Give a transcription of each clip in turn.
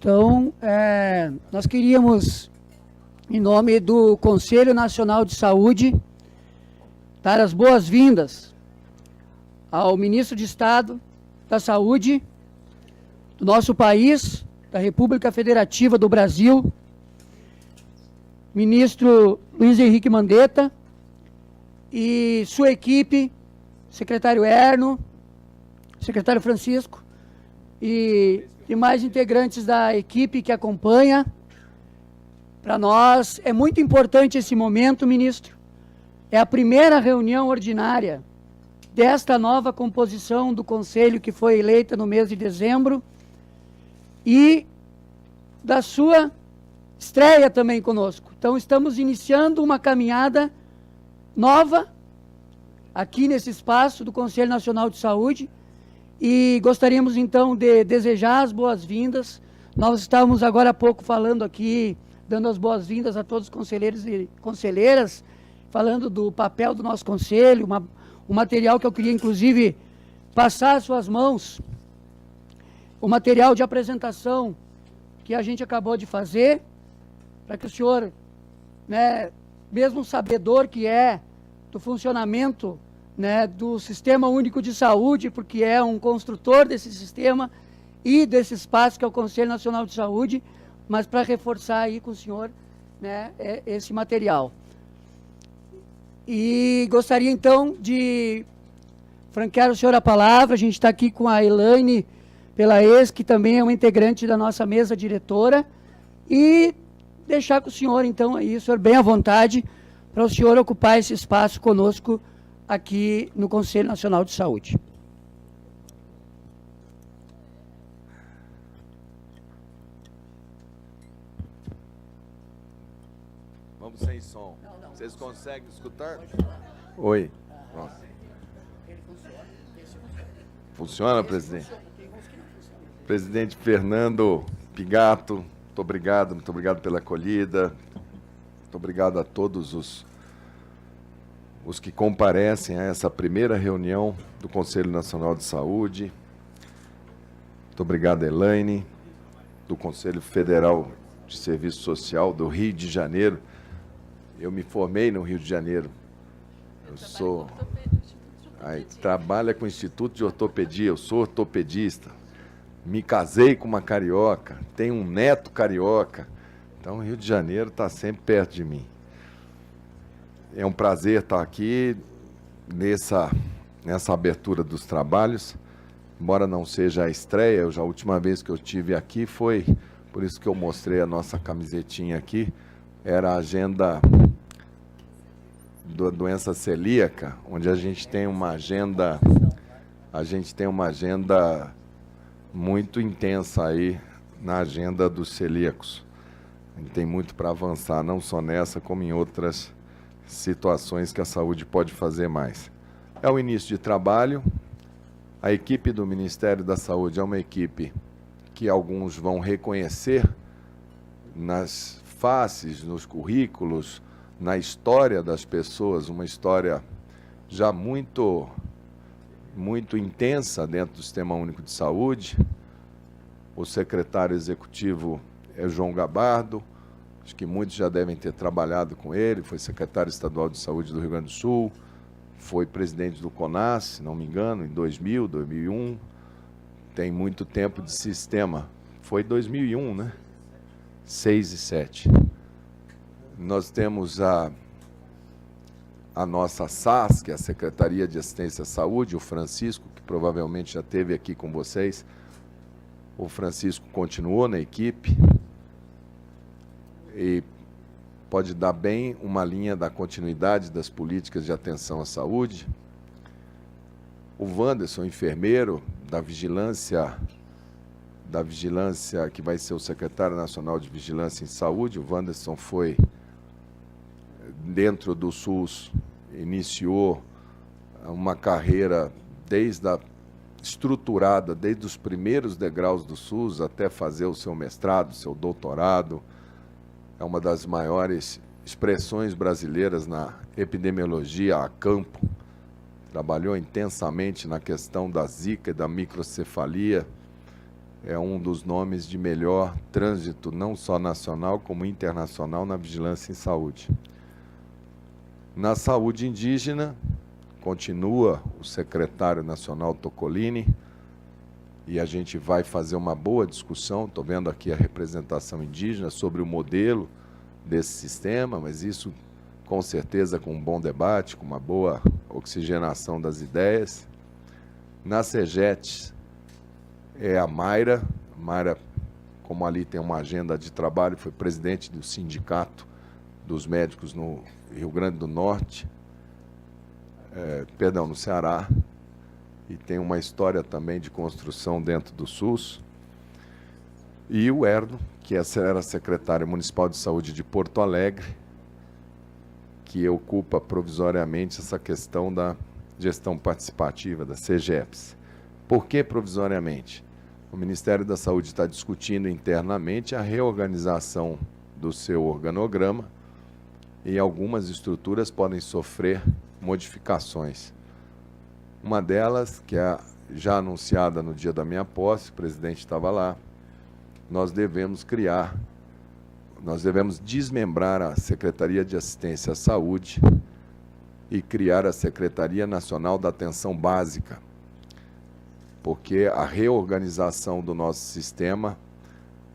Então, nós queríamos, em nome do Conselho Nacional de Saúde, dar as boas-vindas ao Ministro de Estado da Saúde do nosso país, da República Federativa do Brasil, Ministro Luiz Henrique Mandetta, e sua equipe, secretário Erno, secretário Francisco, e demais integrantes da equipe que acompanha. Para nós é muito importante esse momento, ministro. É a primeira reunião ordinária desta nova composição do Conselho que foi eleita no mês de dezembro e da sua estreia também conosco. Então, estamos iniciando uma caminhada nova aqui nesse espaço do Conselho Nacional de Saúde e gostaríamos, então, de desejar as boas-vindas. Nós estávamos agora há pouco falando aqui, dando as boas-vindas a todos os conselheiros e conselheiras, falando do papel do nosso conselho, um material que eu queria, inclusive, passar às suas mãos, o material de apresentação que a gente acabou de fazer, para que o senhor, né, mesmo sabedor que é do funcionamento, né, do Sistema Único de Saúde, porque é um construtor desse sistema e desse espaço que é o Conselho Nacional de Saúde, mas para reforçar aí com o senhor, né, esse material. E gostaria, então, de franquear o senhor a palavra. A gente está aqui com a Elaine Pelaez, que também é uma integrante da nossa mesa diretora, e deixar com o senhor, então, aí, o senhor bem à vontade, para o senhor ocupar esse espaço conosco aqui no Conselho Nacional de Saúde. Vamos sem som. Vocês conseguem escutar? Oi. Nossa. Funciona, presidente? Presidente Fernando Pigato, muito obrigado pela acolhida, muito obrigado a todos os que comparecem a essa primeira reunião do Conselho Nacional de Saúde. Muito obrigado, Elaine, do Conselho Federal de Serviço Social do Rio de Janeiro. Eu me formei no Rio de Janeiro. Eu sou... trabalha com o Instituto de Ortopedia, eu sou ortopedista. Me casei com uma carioca, tenho um neto carioca. Então, o Rio de Janeiro está sempre perto de mim. É um prazer estar aqui nessa abertura dos trabalhos. Embora não seja a estreia, a última vez que eu estive aqui foi, por isso que eu mostrei a nossa camisetinha aqui, era a agenda da doença celíaca, onde a gente tem uma agenda muito intensa aí na agenda dos celíacos. A gente tem muito para avançar, não só nessa, como em outras situações que a saúde pode fazer mais. É o início de trabalho. A equipe do Ministério da Saúde é uma equipe que alguns vão reconhecer nas faces, nos currículos, na história das pessoas, uma história já muito intensa dentro do Sistema Único de Saúde. O secretário executivo é João Gabardo, acho que muitos já devem ter trabalhado com ele, foi secretário estadual de saúde do Rio Grande do Sul, foi presidente do CONAS, se não me engano, em 2000, 2001, tem muito tempo de sistema, foi 2001, né? 6 e 7. Nós temos a nossa SAS, que é a Secretaria de Assistência à Saúde, o Francisco, que provavelmente já esteve aqui com vocês. O Francisco continuou na equipe e pode dar bem uma linha da continuidade das políticas de atenção à saúde. O Wanderson, enfermeiro da vigilância, que vai ser o secretário nacional de Vigilância em Saúde. O Wanderson foi dentro do SUS, iniciou uma carreira estruturada desde os primeiros degraus do SUS até fazer o seu mestrado, seu doutorado. É uma das maiores expressões brasileiras na epidemiologia a campo. Trabalhou intensamente na questão da zika e da microcefalia. é um dos nomes de melhor trânsito, não só nacional, como internacional, na vigilância em saúde. Na saúde indígena, continua o secretário nacional Tocolini, e a gente vai fazer uma boa discussão, estou vendo aqui a representação indígena, sobre o modelo desse sistema, mas isso com certeza com um bom debate, com uma boa oxigenação das ideias. Na CEGET é a Mayra, como ali tem uma agenda de trabalho, foi presidente do sindicato dos médicos no Rio Grande do Norte, no Ceará, e tem uma história também de construção dentro do SUS. E o Erno, que era secretário municipal de saúde de Porto Alegre, que ocupa provisoriamente essa questão da gestão participativa, da CEGEPS. Por que provisoriamente? O Ministério da Saúde está discutindo internamente a reorganização do seu organograma e algumas estruturas podem sofrer modificações. Uma delas, que é já anunciada no dia da minha posse, o presidente estava lá, nós devemos desmembrar a Secretaria de Assistência à Saúde e criar a Secretaria Nacional da Atenção Básica, porque a reorganização do nosso sistema,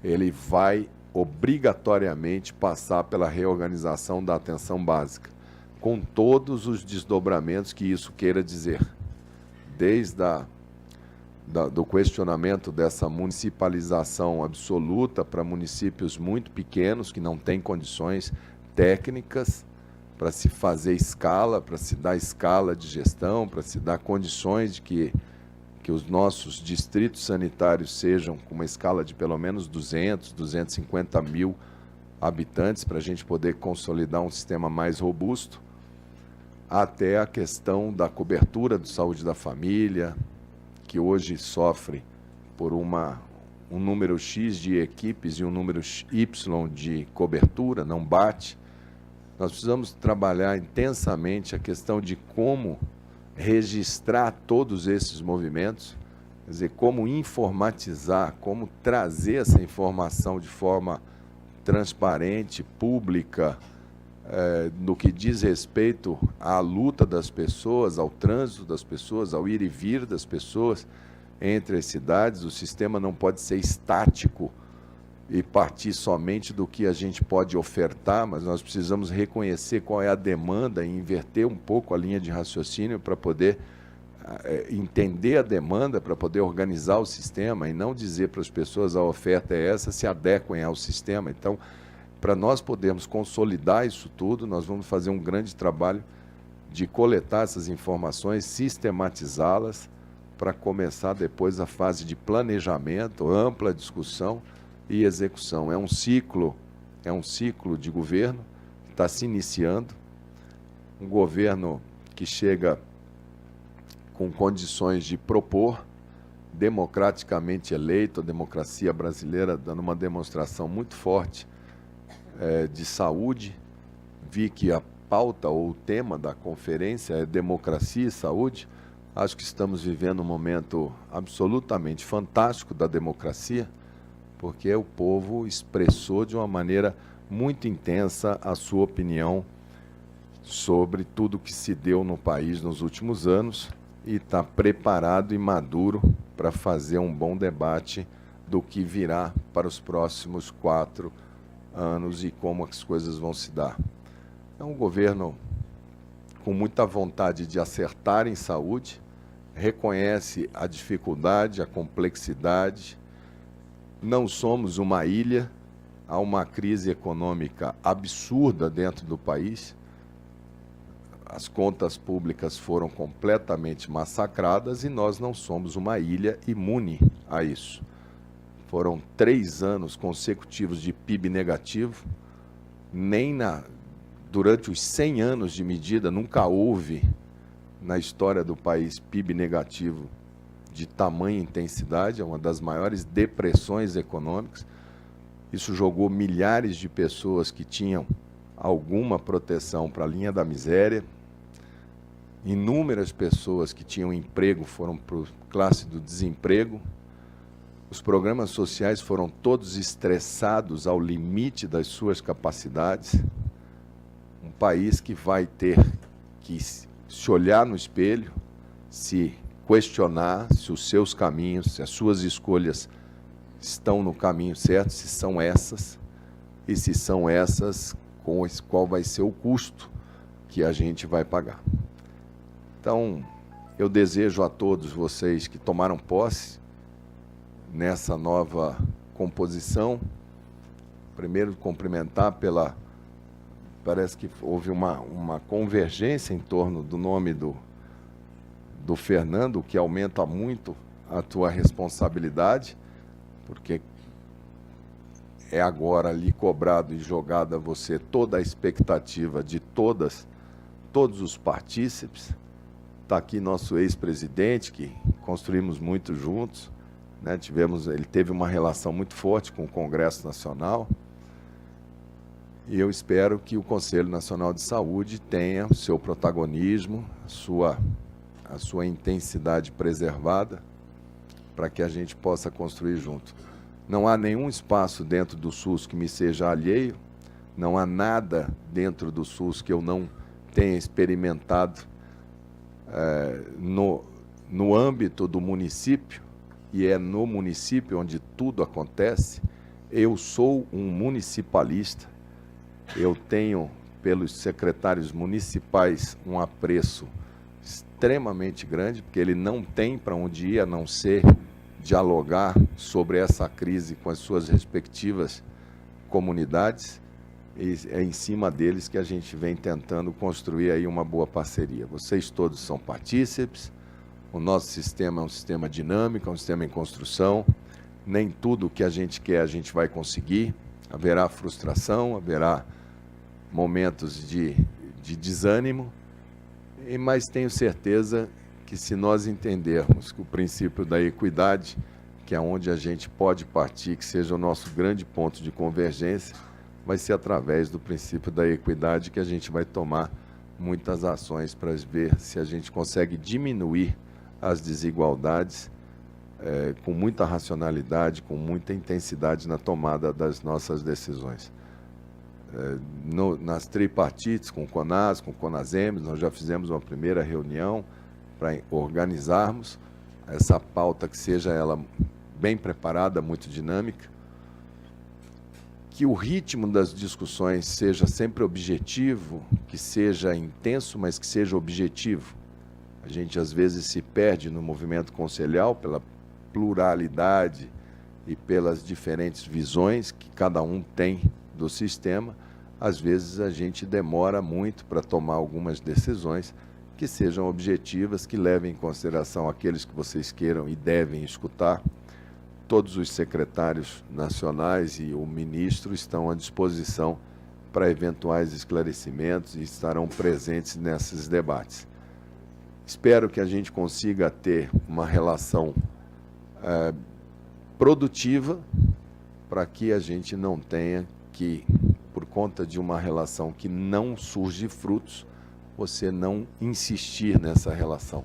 ele vai obrigatoriamente passar pela reorganização da atenção básica, com todos os desdobramentos que isso queira dizer, desde do questionamento dessa municipalização absoluta para municípios muito pequenos, que não têm condições técnicas para se fazer escala, para se dar escala de gestão, para se dar condições de que os nossos distritos sanitários sejam com uma escala de pelo menos 200, 250 mil habitantes, para a gente poder consolidar um sistema mais robusto, até a questão da cobertura de saúde da família, que hoje sofre por um número X de equipes e um número Y de cobertura, não bate. Nós precisamos trabalhar intensamente a questão de como registrar todos esses movimentos, quer dizer, como informatizar, como trazer essa informação de forma transparente, pública, no que diz respeito à luta das pessoas, ao trânsito das pessoas, ao ir e vir das pessoas entre as cidades. O sistema não pode ser estático e partir somente do que a gente pode ofertar, mas nós precisamos reconhecer qual é a demanda e inverter um pouco a linha de raciocínio para poder entender a demanda, para poder organizar o sistema e não dizer para as pessoas a oferta é essa, se adequem ao sistema. Então, para nós podermos consolidar isso tudo, nós vamos fazer um grande trabalho de coletar essas informações, sistematizá-las, para começar depois a fase de planejamento, ampla discussão e execução. É um ciclo de governo que está se iniciando, um governo que chega com condições de propor, democraticamente eleito, a democracia brasileira dando uma demonstração muito forte de saúde. Vi que a pauta ou o tema da conferência é democracia e saúde. Acho que estamos vivendo um momento absolutamente fantástico da democracia, porque o povo expressou de uma maneira muito intensa a sua opinião sobre tudo que se deu no país nos últimos anos e está preparado e maduro para fazer um bom debate do que virá para os próximos 4 anos e como as coisas vão se dar. É um governo com muita vontade de acertar em saúde, reconhece a dificuldade, a complexidade. Não somos uma ilha, há uma crise econômica absurda dentro do país. As contas públicas foram completamente massacradas e nós não somos uma ilha imune a isso. Foram 3 anos consecutivos de PIB negativo, durante os 100 anos de medida nunca houve na história do país PIB negativo de tamanha intensidade, é uma das maiores depressões econômicas. Isso jogou milhares de pessoas que tinham alguma proteção para a linha da miséria. Inúmeras pessoas que tinham emprego foram para a classe do desemprego. Os programas sociais foram todos estressados ao limite das suas capacidades. Um país que vai ter que se olhar no espelho, se questionar se os seus caminhos, se as suas escolhas estão no caminho certo, se são essas, e se são essas, qual vai ser o custo que a gente vai pagar. Então, eu desejo a todos vocês que tomaram posse nessa nova composição, primeiro cumprimentar parece que houve uma convergência em torno do nome do Fernando, que aumenta muito a tua responsabilidade, porque é agora ali cobrado e jogado a você toda a expectativa de todos os partícipes. Está aqui nosso ex-presidente, que construímos muito juntos, né? Ele teve uma relação muito forte com o Congresso Nacional, e eu espero que o Conselho Nacional de Saúde tenha o seu protagonismo, a sua intensidade preservada, para que a gente possa construir junto. Não há nenhum espaço dentro do SUS que me seja alheio, não há nada dentro do SUS que eu não tenha experimentado no âmbito do município, e é no município onde tudo acontece. Eu sou um municipalista, eu tenho pelos secretários municipais um apreço extremamente grande, porque ele não tem para onde ir a não ser dialogar sobre essa crise com as suas respectivas comunidades, e é em cima deles que a gente vem tentando construir aí uma boa parceria. Vocês todos são partícipes, o nosso sistema é um sistema dinâmico, é um sistema em construção, nem tudo que a gente quer a gente vai conseguir, haverá frustração, haverá momentos de desânimo, mas tenho certeza que se nós entendermos que o princípio da equidade, que é onde a gente pode partir, que seja o nosso grande ponto de convergência, vai ser através do princípio da equidade que a gente vai tomar muitas ações para ver se a gente consegue diminuir as desigualdades com muita racionalidade, com muita intensidade na tomada das nossas decisões. Nas tripartites, com o CONAS, com o CONASEMES, nós já fizemos uma primeira reunião para organizarmos essa pauta, que seja ela bem preparada, muito dinâmica, que o ritmo das discussões seja sempre objetivo, que seja intenso, mas que seja objetivo. A gente às vezes se perde no movimento conselhal pela pluralidade e pelas diferentes visões que cada um tem do sistema. Às vezes a gente demora muito para tomar algumas decisões que sejam objetivas, que levem em consideração aqueles que vocês queiram e devem escutar. Todos os secretários nacionais e o ministro estão à disposição para eventuais esclarecimentos e estarão presentes nesses debates. Espero que a gente consiga ter uma relação produtiva, para que a gente não tenha que, por conta de uma relação que não surge frutos, você não insistir nessa relação,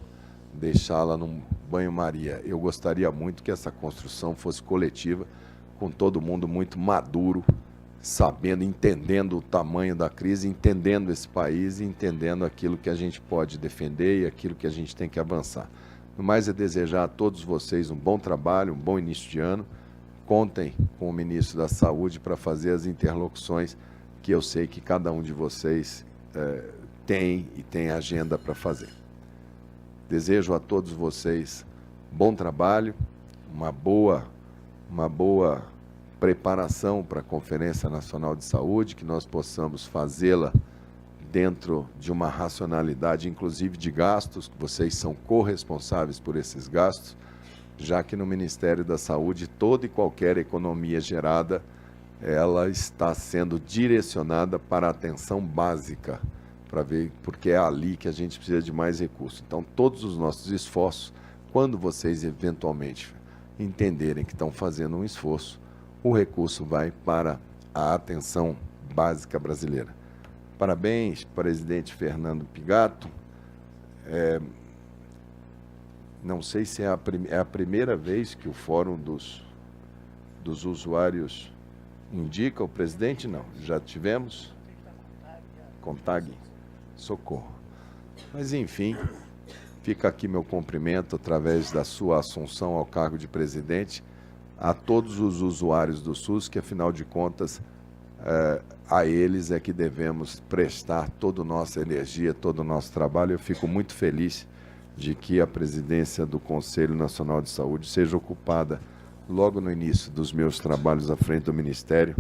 deixá-la num banho-maria. Eu gostaria muito que essa construção fosse coletiva, com todo mundo muito maduro, sabendo, entendendo o tamanho da crise, entendendo esse país e entendendo aquilo que a gente pode defender e aquilo que a gente tem que avançar. No mais, é desejar a todos vocês um bom trabalho, um bom início de ano. Contem com o ministro da Saúde para fazer as interlocuções que eu sei que cada um de vocês tem e tem agenda para fazer. Desejo a todos vocês bom trabalho, uma boa preparação para a Conferência Nacional de Saúde, que nós possamos fazê-la dentro de uma racionalidade, inclusive de gastos, que vocês são corresponsáveis por esses gastos, já que no Ministério da Saúde toda e qualquer economia gerada, ela está sendo direcionada para a atenção básica, para ver, porque é ali que a gente precisa de mais recursos. Então, todos os nossos esforços, quando vocês eventualmente entenderem que estão fazendo um esforço, o recurso vai para a atenção básica brasileira. Parabéns, presidente Fernando Pigato. Não sei se é a primeira vez que o Fórum dos dos usuários indica o presidente? Não, já tivemos? CONTAG, socorro. Mas, enfim, fica aqui meu cumprimento, através da sua assunção ao cargo de presidente, a todos os usuários do SUS, que, afinal de contas, a eles é que devemos prestar toda a nossa energia, todo o nosso trabalho. Eu fico muito feliz de que a presidência do Conselho Nacional de Saúde seja ocupada logo no início dos meus trabalhos à frente do Ministério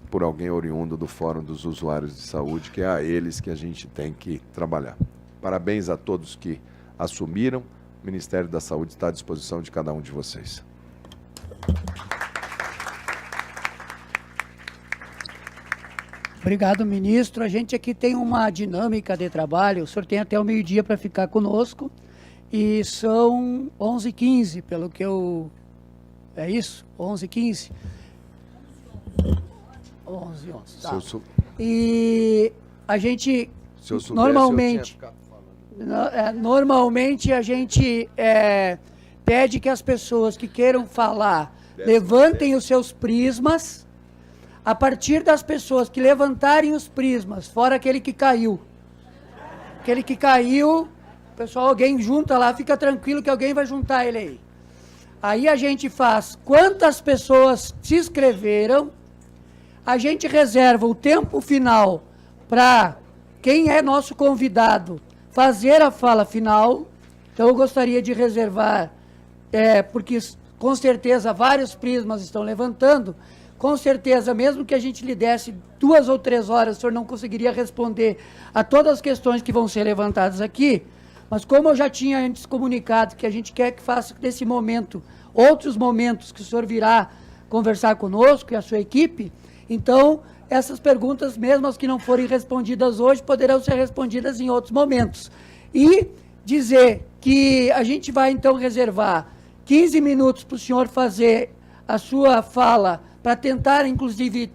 por alguém oriundo do Fórum dos Usuários de Saúde, que é a eles que a gente tem que trabalhar. Parabéns a todos que assumiram. O Ministério da Saúde está à disposição de cada um de vocês. Obrigado, ministro. A gente aqui tem uma dinâmica de trabalho. O senhor tem até o meio-dia para ficar conosco. E são 11h15, pelo que eu... É isso? 11h15? 11h. Tá. E a gente, normalmente, a gente pede que as pessoas que queiram falar levantem os seus prismas. A partir das pessoas que levantarem os prismas, fora aquele que caiu. Aquele que caiu, pessoal, alguém junta lá, fica tranquilo que alguém vai juntar ele aí. Aí a gente faz quantas pessoas se inscreveram, a gente reserva o tempo final para quem é nosso convidado fazer a fala final. Então eu gostaria de reservar, porque com certeza vários prismas estão levantando. Com certeza, mesmo que a gente lhe desse 2 ou 3 horas, o senhor não conseguiria responder a todas as questões que vão ser levantadas aqui, mas como eu já tinha antes comunicado que a gente quer que faça desse momento outros momentos que o senhor virá conversar conosco e a sua equipe, então essas perguntas, mesmo as que não forem respondidas hoje, poderão ser respondidas em outros momentos. E dizer que a gente vai então reservar 15 minutos para o senhor fazer a sua fala, para tentar, inclusive,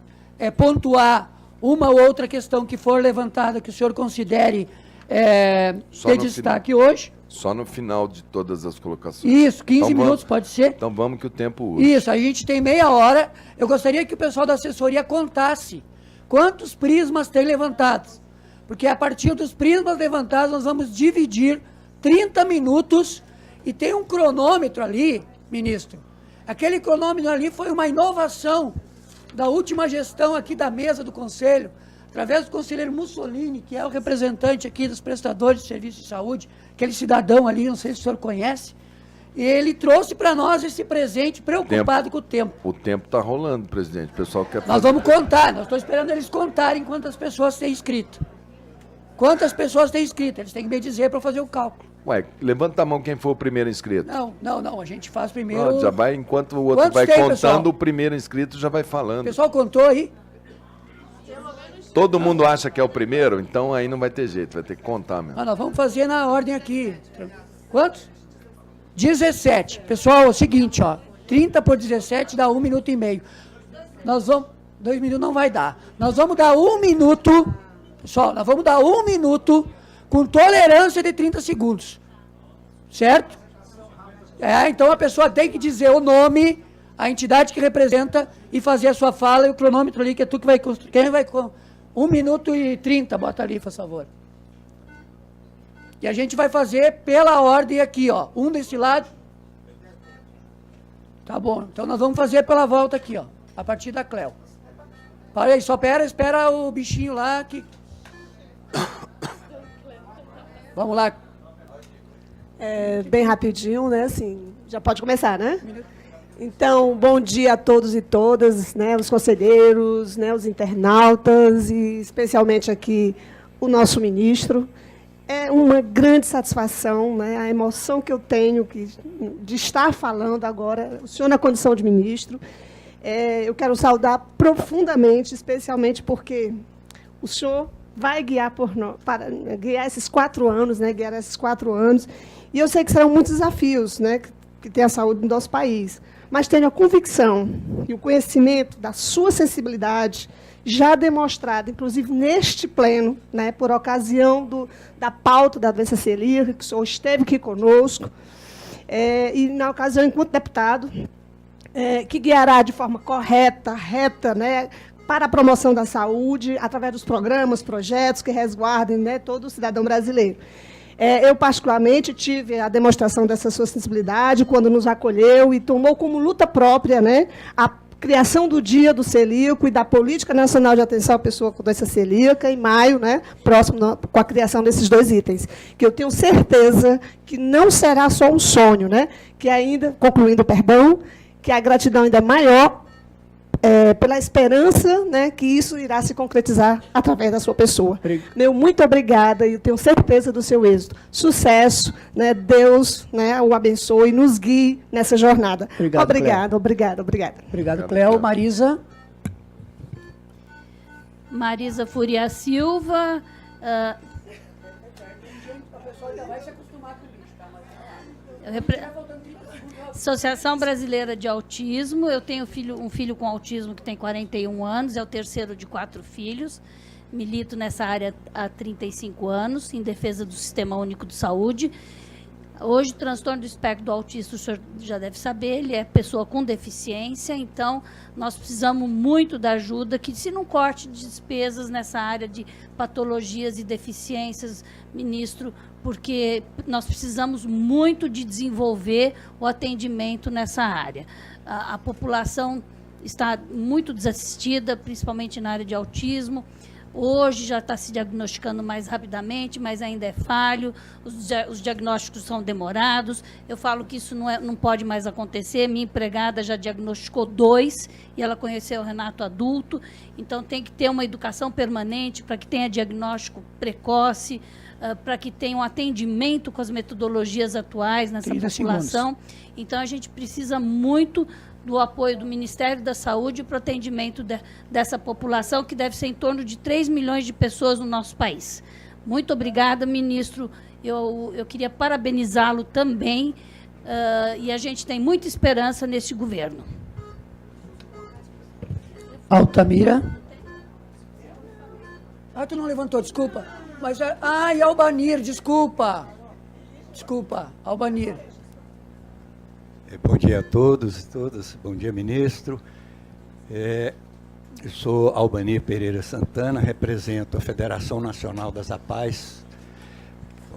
pontuar uma ou outra questão que for levantada, que o senhor considere de destaque hoje. Só no final de todas as colocações. Isso, 15 minutos pode ser. Então vamos que o tempo use. Isso, a gente tem meia hora. Eu gostaria que o pessoal da assessoria contasse quantos prismas tem levantados. Porque a partir dos prismas levantados, nós vamos dividir 30 minutos e tem um cronômetro ali, ministro. Aquele cronômetro ali foi uma inovação da última gestão aqui da mesa do Conselho, através do conselheiro Mussolini, que é o representante aqui dos prestadores de serviço de saúde, aquele cidadão ali, não sei se o senhor conhece, e ele trouxe para nós esse presente preocupado com o tempo. O tempo está rolando, presidente. O pessoal quer Nós vamos contar, nós estamos esperando eles contarem quantas pessoas têm inscrito. Quantas pessoas têm inscrito? Eles têm que me dizer para eu fazer o cálculo. Ué, levanta a mão quem for o primeiro inscrito. Não, a gente faz primeiro... Não, já vai, enquanto o outro Quantos vai tem, contando, pessoal? o primeiro inscrito já vai falando. O pessoal contou aí? Todo mundo acha que é o primeiro, então aí não vai ter jeito, vai ter que contar mesmo. Nós vamos fazer na ordem aqui. Quantos? 17. Pessoal, é o seguinte, ó. 30 por 17 dá 1 minuto e meio. Nós vamos... 2 minutos não vai dar. Nós vamos dar 1 minuto... Pessoal, nós vamos dar 1 minuto com tolerância de 30 segundos. Certo? Então a pessoa tem que dizer o nome, a entidade que representa e fazer a sua fala e o cronômetro ali, que é tu que vai construir. Quem vai... 1 minuto e 30, bota ali, por favor. E a gente vai fazer pela ordem aqui, ó. Um desse lado. Tá bom. Então nós vamos fazer pela volta aqui, ó. A partir da Cléo. Para aí, só espera o bichinho lá que... Vamos lá. Bem rapidinho, né? Assim, já pode começar, né? Então, bom dia a todos e todas, né? Os conselheiros, né? Os internautas e especialmente aqui o nosso ministro. É uma grande satisfação, né? A emoção que eu tenho de estar falando agora, o senhor na condição de ministro. Eu quero saudar profundamente, especialmente porque o senhor vai guiar para guiar esses 4 anos, né? Guiar esses 4 anos. E eu sei que serão muitos desafios, né? Que tem a saúde do nosso país. Mas tenho a convicção e o conhecimento da sua sensibilidade, já demonstrada, inclusive neste pleno, né, por ocasião da pauta da doença celíaca, que o senhor esteve aqui conosco, e na ocasião, enquanto deputado, que guiará de forma correta, reta, né, para a promoção da saúde, através dos programas, projetos que resguardem, né, todo o cidadão brasileiro. Eu, particularmente, tive a demonstração dessa sua sensibilidade quando nos acolheu e tomou como luta própria, né, a criação do Dia do Celíaco e da Política Nacional de Atenção à Pessoa com Doença Celíaca, em maio, né, próximo, com a criação desses 2 itens, que eu tenho certeza que não será só um sonho, né, que ainda, concluindo, perdão, que a gratidão ainda é maior pela esperança, né, que isso irá se concretizar através da sua pessoa. Meu muito obrigada e eu tenho certeza do seu êxito. Sucesso, né, Deus, né, o abençoe e nos guie nessa jornada. Obrigada. Obrigado, Cléo. Marisa. Marisa Furia Silva. Associação Brasileira de Autismo. Eu tenho um filho com autismo que tem 41 anos, é o terceiro de 4 filhos. Milito nessa área há 35 anos, em defesa do Sistema Único de Saúde. Hoje, o transtorno do espectro do autista, o senhor já deve saber, ele é pessoa com deficiência, então nós precisamos muito da ajuda, que se não corte de despesas nessa área de patologias e deficiências, ministro, porque nós precisamos muito de desenvolver o atendimento nessa área. A população está muito desassistida, principalmente na área de autismo. Hoje já está se diagnosticando mais rapidamente, mas ainda é falho, os diagnósticos são demorados. Eu falo que isso não pode mais acontecer. Minha empregada já diagnosticou 2 e ela conheceu o Renato adulto. Então, tem que ter uma educação permanente para que tenha diagnóstico precoce, para que tenha um atendimento com as metodologias atuais nessa população. Então, a gente precisa muito do apoio do Ministério da Saúde para o atendimento dessa população, que deve ser em torno de 3 milhões de pessoas no nosso país. Muito obrigada, ministro. Eu queria parabenizá-lo também, e a gente tem muita esperança nesse governo. Altamira. Tu não levantou, desculpa. Mas, e Albanir, desculpa. Desculpa, Albanir. Bom dia a todos e todas. Bom dia, ministro. Eu sou Albanir Pereira Santana, represento a Federação Nacional das APAES,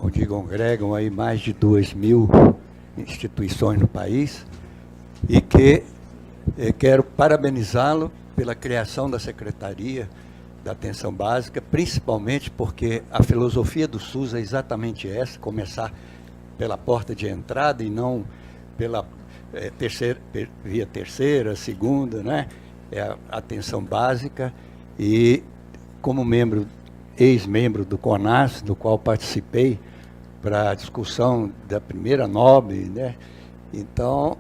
onde congregam aí mais de 2.000 instituições no país, e que quero parabenizá-lo pela criação da Secretaria da Atenção Básica, principalmente porque a filosofia do SUS é exatamente essa: começar pela porta de entrada e não pela via terceira, segunda, né? É a atenção básica. E como ex-membro do CONAS, do qual participei para a discussão da primeira NOB, né? Então,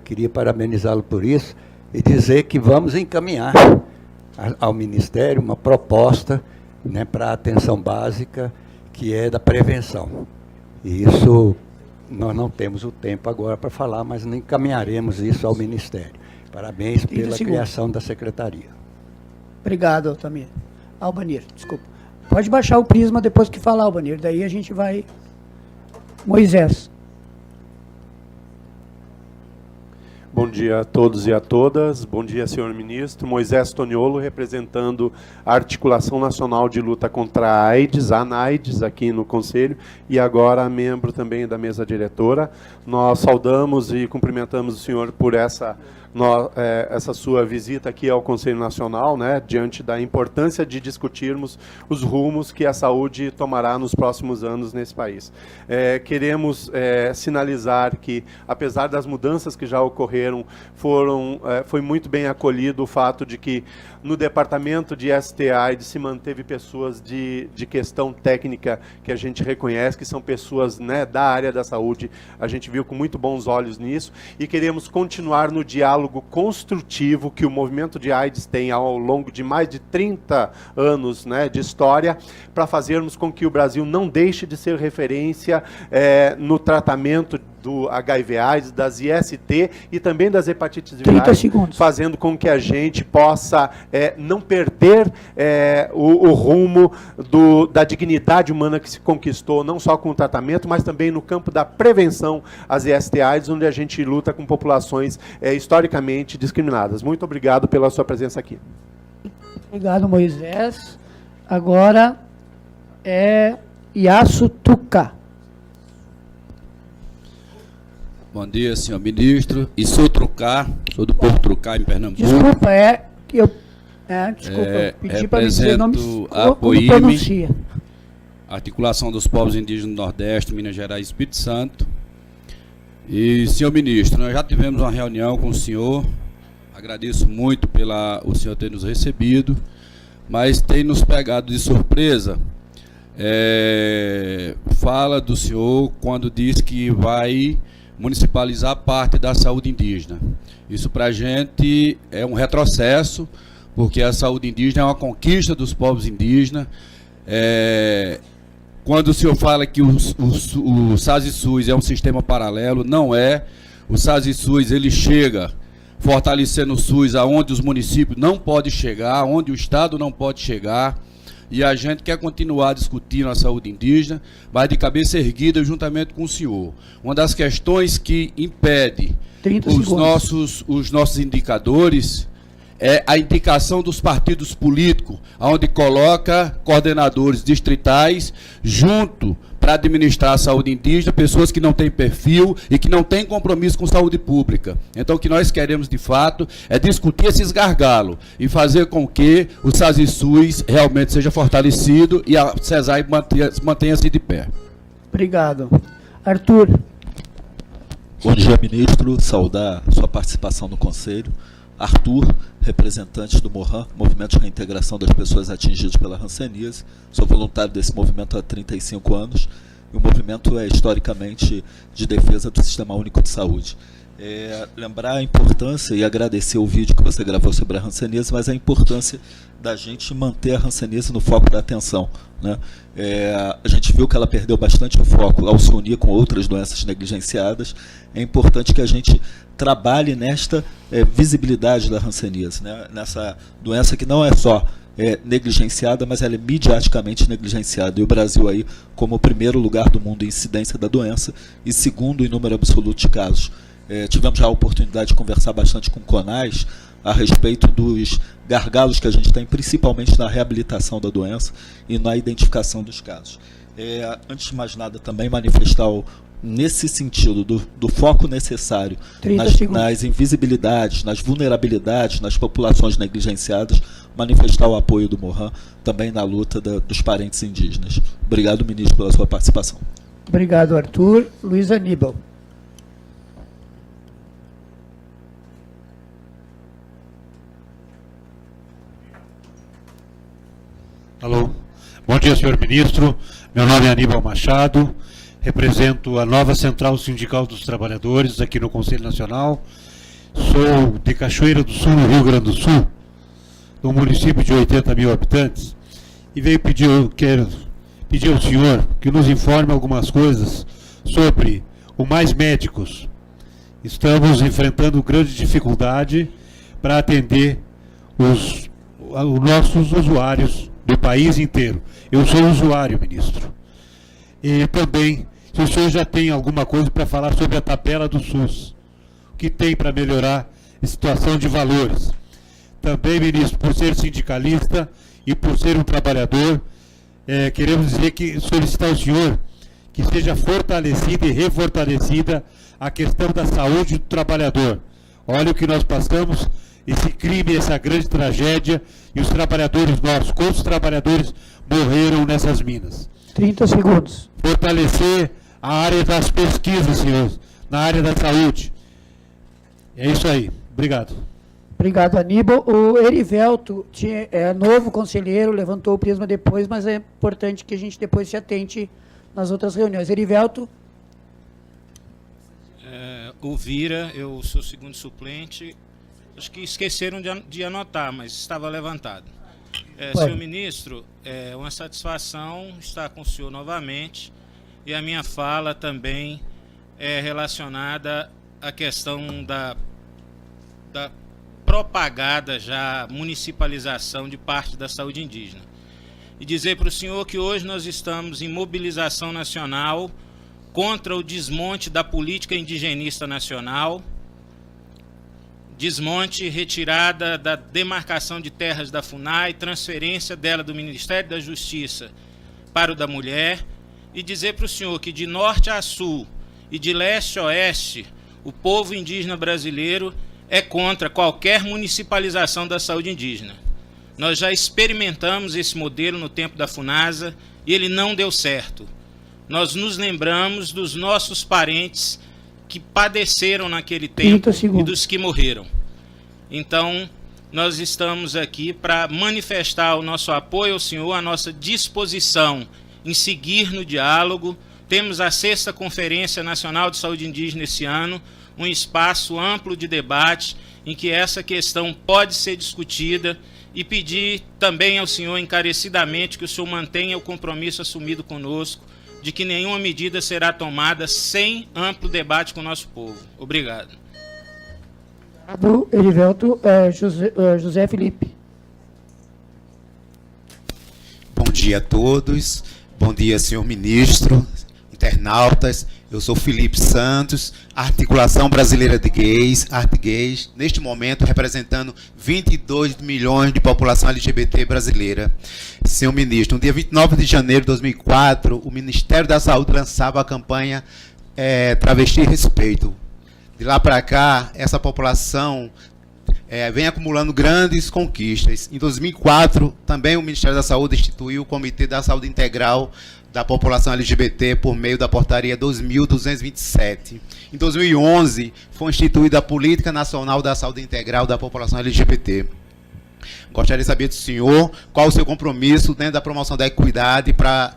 queria parabenizá-lo por isso e dizer que vamos encaminhar ao Ministério uma proposta, né, para a atenção básica, que é da prevenção. E isso nós não temos o tempo agora para falar, mas encaminharemos isso ao Ministério. Parabéns pela criação da Secretaria. Obrigado, Altamir. Albanir, desculpa. Pode baixar o prisma depois que falar, Albanir. Daí a gente vai... Moisés. Bom dia a todos e a todas. Bom dia, senhor ministro. Moisés Toniolo, representando a Articulação Nacional de Luta contra a AIDS, a ANAIDS, aqui no Conselho, e agora membro também da mesa diretora. Nós saudamos e cumprimentamos o senhor por essa sua visita aqui ao Conselho Nacional, né, diante da importância de discutirmos os rumos que a saúde tomará nos próximos anos nesse país. Queremos sinalizar que, apesar das mudanças que já ocorreram, foi muito bem acolhido o fato de que no departamento de ST/AIDS se manteve pessoas de questão técnica que a gente reconhece, que são pessoas, né, da área da saúde. A gente viu com muito bons olhos nisso e queremos continuar no diálogo construtivo que o movimento de AIDS tem ao longo de mais de 30 anos, né, de história, para fazermos com que o Brasil não deixe de ser referência no tratamento do HIV/AIDS, das IST e também das hepatites 30 virais, segundos. fazendo com que a gente possa não perder o rumo da dignidade humana que se conquistou, não só com o tratamento, mas também no campo da prevenção às IST/AIDS, onde a gente luta com populações historicamente discriminadas. Muito obrigado pela sua presença aqui. Obrigado, Moisés. Agora é Iaço Tuca. Bom dia, senhor ministro. E sou Trucá, sou do Porto Trucá, em Pernambuco. Desculpa, eu pedi para me dizer o nome a como pronuncia. Articulação dos Povos Indígenas do Nordeste, Minas Gerais e Espírito Santo. E, senhor ministro, nós já tivemos uma reunião com o senhor. Agradeço muito o senhor ter nos recebido, mas tem nos pegado de surpresa. Fala do senhor quando diz que vai municipalizar parte da saúde indígena. Isso para a gente é um retrocesso, porque a saúde indígena é uma conquista dos povos indígenas. Quando o senhor fala que o SAS e SUS é um sistema paralelo, não é. O SAS e SUS ele chega fortalecendo o SUS aonde os municípios não podem chegar, onde o Estado não pode chegar. E a gente quer continuar discutindo a saúde indígena, mas de cabeça erguida juntamente com o senhor. Uma das questões que impede os nossos indicadores é a indicação dos partidos políticos, onde coloca coordenadores distritais junto para administrar a saúde indígena, pessoas que não têm perfil e que não têm compromisso com saúde pública. Então, o que nós queremos, de fato, é discutir esses gargalos e fazer com que o SAS e SUS realmente seja fortalecido e a CESAI mantenha-se de pé. Obrigado. Arthur. Bom dia, ministro. Saudar sua participação no Conselho. Arthur, representante do MORHAN, Movimento de Reintegração das Pessoas Atingidas pela Hanseníase. Sou voluntário desse movimento há 35 anos e o movimento é historicamente de defesa do Sistema Único de Saúde. Lembrar a importância e agradecer o vídeo que você gravou sobre a hanseníase, mas a importância da gente manter a hanseníase no foco da atenção, né? A gente viu que ela perdeu bastante o foco ao se unir com outras doenças negligenciadas. É importante que a gente trabalhe nesta visibilidade da hanseníase, né? Nessa doença que não é só negligenciada, mas ela é midiaticamente negligenciada. E o Brasil aí como o primeiro lugar do mundo em incidência da doença e segundo em número absoluto de casos. Tivemos já a oportunidade de conversar bastante com o CONAS a respeito dos gargalos que a gente tem, principalmente na reabilitação da doença e na identificação dos casos. Antes de mais nada, também manifestar nesse sentido do foco necessário nas invisibilidades, nas vulnerabilidades, nas populações negligenciadas, manifestar o apoio do MORHAN também na luta dos parentes indígenas. Obrigado, ministro, pela sua participação. Obrigado, Arthur. Luiz Aníbal. Alô. Bom dia, senhor ministro. Meu nome é Aníbal Machado, represento a nova Central Sindical dos Trabalhadores aqui no Conselho Nacional. Sou de Cachoeira do Sul, no Rio Grande do Sul, num município de 80 mil habitantes, e quero pedir ao senhor que nos informe algumas coisas sobre o Mais Médicos. Estamos enfrentando grande dificuldade para atender os nossos usuários do país inteiro. Eu sou usuário, ministro. E também, se o senhor já tem alguma coisa para falar sobre a tabela do SUS, o que tem para melhorar a situação de valores. Também, ministro, por ser sindicalista e por ser um trabalhador, queremos dizer que solicitar ao senhor que seja fortalecida e refortalecida a questão da saúde do trabalhador. Olha o que nós passamos, esse crime, essa grande tragédia, e os trabalhadores nossos, quantos trabalhadores morreram nessas minas. 30 segundos. Fortalecer a área das pesquisas, senhor, na área da saúde. É isso aí. Obrigado. Obrigado, Aníbal. O Erivelto é novo conselheiro, levantou o prisma depois, mas é importante que a gente depois se atente nas outras reuniões. Erivelto. O Vira, eu sou segundo suplente. Acho que esqueceram de anotar, mas estava levantado. Senhor ministro, é uma satisfação estar com o senhor novamente. E a minha fala também é relacionada à questão da propagada já municipalização de parte da saúde indígena. E dizer para o senhor que hoje nós estamos em mobilização nacional contra o desmonte da política indigenista nacional, desmonte e retirada da demarcação de terras da FUNAI, transferência dela do Ministério da Justiça para o da Mulher, e dizer para o senhor que de norte a sul e de leste a oeste, o povo indígena brasileiro é contra qualquer municipalização da saúde indígena. Nós já experimentamos esse modelo no tempo da FUNASA e ele não deu certo. Nós nos lembramos dos nossos parentes que padeceram naquele tempo e dos que morreram. Então, nós estamos aqui para manifestar o nosso apoio ao senhor, a nossa disposição em seguir no diálogo. Temos a 6ª Conferência Nacional de Saúde Indígena esse ano, um espaço amplo de debate em que essa questão pode ser discutida, e pedir também ao senhor encarecidamente que o senhor mantenha o compromisso assumido conosco de que nenhuma medida será tomada sem amplo debate com o nosso povo. Obrigado. Do Erivelto, José Felipe. Bom dia a todos, bom dia, senhor ministro, internautas. Eu sou Felipe Santos, Articulação Brasileira de Gays, ArtGays, neste momento representando 22 milhões de população LGBT brasileira. Senhor ministro, no dia 29 de janeiro de 2004, o Ministério da Saúde lançava a campanha Travesti Respeito. De lá para cá, essa população vem acumulando grandes conquistas. Em 2004, também o Ministério da Saúde instituiu o Comitê da Saúde Integral da população LGBT por meio da portaria 2227. Em 2011, foi instituída a Política Nacional da Saúde Integral da população LGBT. Gostaria de saber do senhor qual o seu compromisso dentro da promoção da equidade para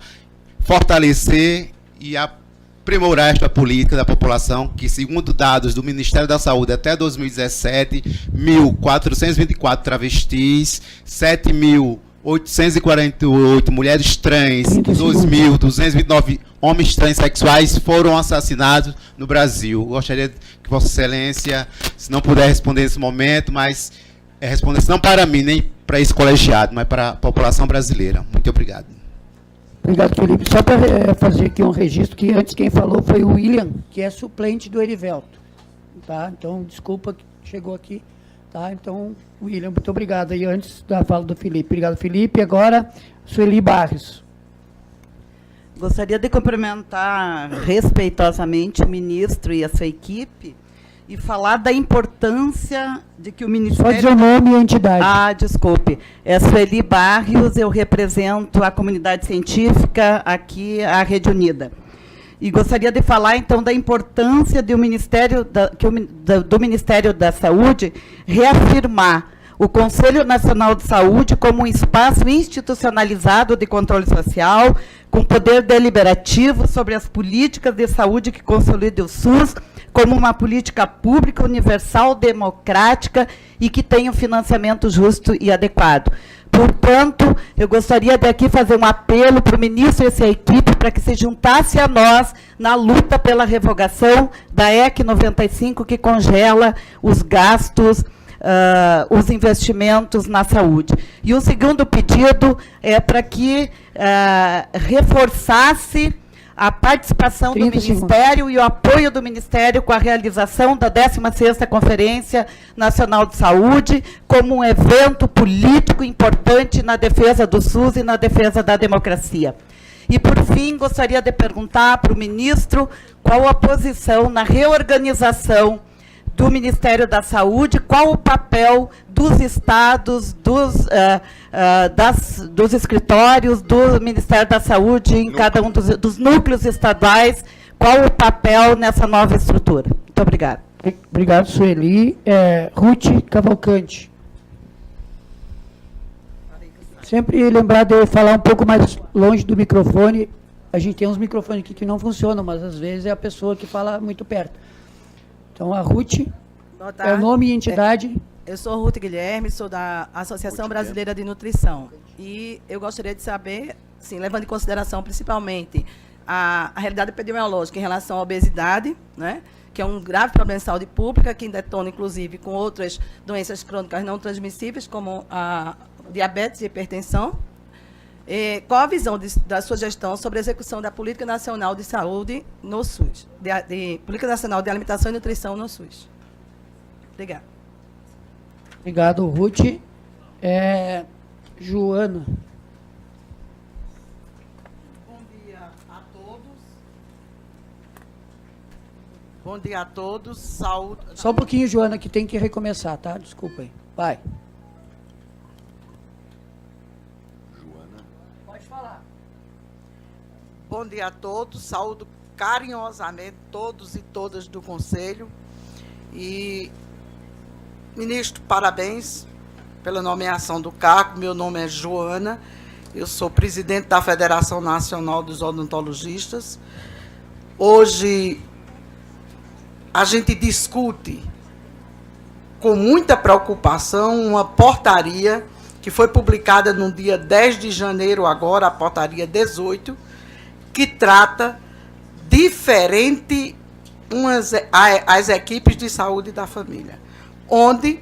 fortalecer e aprimorar esta política da população, que, segundo dados do Ministério da Saúde, até 2017, 1.424 travestis, 7.848 mulheres trans, 2.229 homens transexuais foram assassinados no Brasil. Gostaria que Vossa Excelência, se não puder responder nesse momento, mas respondesse não para mim, nem para esse colegiado, mas para a população brasileira. Muito obrigado. Obrigado, Felipe. Só para fazer aqui um registro, que antes quem falou foi o William, que é suplente do Erivelto. Tá? Então, desculpa que chegou aqui. Tá? Então, William, muito obrigado. E antes da fala do Felipe. Obrigado, Felipe. Agora, Sueli Barros. Gostaria de cumprimentar respeitosamente o ministro e a sua equipe e falar da importância de que o Ministério... Só dizer o nome e a entidade. Ah, desculpe. É Sueli Barros, eu represento a comunidade científica aqui, a Rede Unida. E gostaria de falar, então, da importância do Ministério da Saúde reafirmar o Conselho Nacional de Saúde como um espaço institucionalizado de controle social, com poder deliberativo sobre as políticas de saúde que consolidem o SUS como uma política pública, universal, democrática e que tenha um financiamento justo e adequado. Portanto, eu gostaria de aqui fazer um apelo para o ministro e sua equipe para que se juntasse a nós na luta pela revogação da EC 95, que congela os gastos, os investimentos na saúde. E o segundo pedido é para que reforçasse a participação do Ministério e o apoio do Ministério com a realização da 16ª Conferência Nacional de Saúde como um evento político importante na defesa do SUS e na defesa da democracia. E, por fim, gostaria de perguntar para o ministro qual a posição na reorganização do Ministério da Saúde, qual o papel dos estados, dos escritórios do Ministério da Saúde em cada um dos núcleos estaduais, qual o papel nessa nova estrutura. Muito obrigada. Obrigado, Sueli. Ruth Cavalcante. Sempre lembrar de eu falar um pouco mais longe do microfone. A gente tem uns microfones aqui que não funcionam, mas às vezes é a pessoa que fala muito perto. Então, a Ruth, é o nome e entidade. Eu sou Ruth Guilherme, sou da Associação Brasileira de Nutrição. E eu gostaria de saber, sim, levando em consideração principalmente a realidade epidemiológica em relação à obesidade, né, que é um grave problema de saúde pública, que detona, inclusive, com outras doenças crônicas não transmissíveis, como a diabetes e hipertensão. Qual a visão da sua gestão sobre a execução da Política Nacional de Saúde no SUS, de Política Nacional de Alimentação e Nutrição no SUS? Obrigada. Obrigado, Ruth. Joana. Bom dia a todos. Bom dia a todos. Saúde. Só um pouquinho, Joana, que tem que recomeçar, tá? Desculpa aí. Vai. Pode falar. Bom dia a todos. Saúdo carinhosamente todos e todas do Conselho. E, ministro, parabéns pela nomeação do cargo. Meu nome é Joana. Eu sou presidente da Federação Nacional dos Odontologistas. Hoje, a gente discute com muita preocupação uma portaria que foi publicada no dia 10 de janeiro agora, a portaria 18, que trata diferente as equipes de saúde da família, onde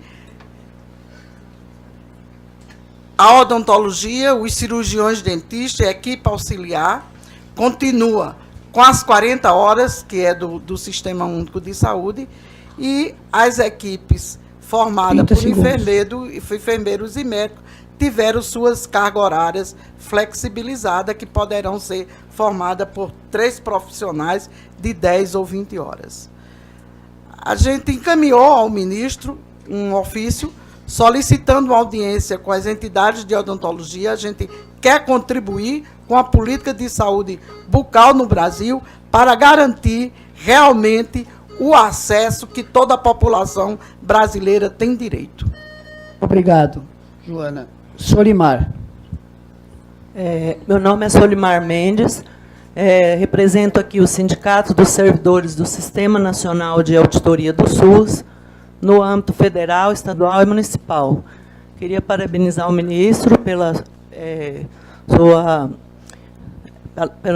a odontologia, os cirurgiões dentistas e a equipe auxiliar continua com as 40 horas, que é do Sistema Único de Saúde, e as equipes formadas por enfermeiros e médicos tiveram suas cargas horárias flexibilizadas, que poderão ser formadas por 3 profissionais de 10 ou 20 horas. A gente encaminhou ao ministro um ofício solicitando uma audiência com as entidades de odontologia. A gente quer contribuir com a política de saúde bucal no Brasil para garantir realmente o acesso que toda a população brasileira tem direito. Obrigado, Joana. Solimar. Meu nome é Solimar Mendes, represento aqui o Sindicato dos Servidores do Sistema Nacional de Auditoria do SUS, no âmbito federal, estadual e municipal. Queria parabenizar o ministro pela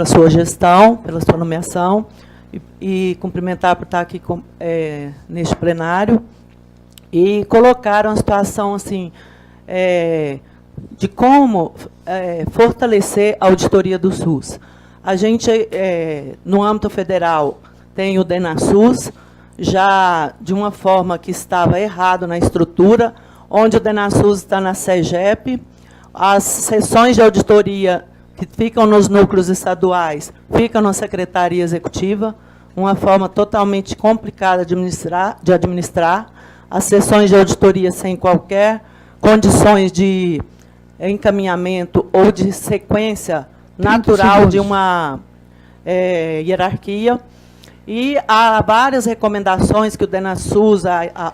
sua gestão, pela sua nomeação, e cumprimentar por estar aqui neste plenário, e colocar uma situação assim, de como fortalecer a auditoria do SUS. A gente, no âmbito federal, tem o DENASUS, já de uma forma que estava errado na estrutura, onde o DENASUS está na SEGEP, as sessões de auditoria que ficam nos núcleos estaduais ficam na Secretaria Executiva, uma forma totalmente complicada de administrar, as sessões de auditoria sem qualquer condições de encaminhamento ou de sequência natural de uma hierarquia. E há várias recomendações que o DENASUS, a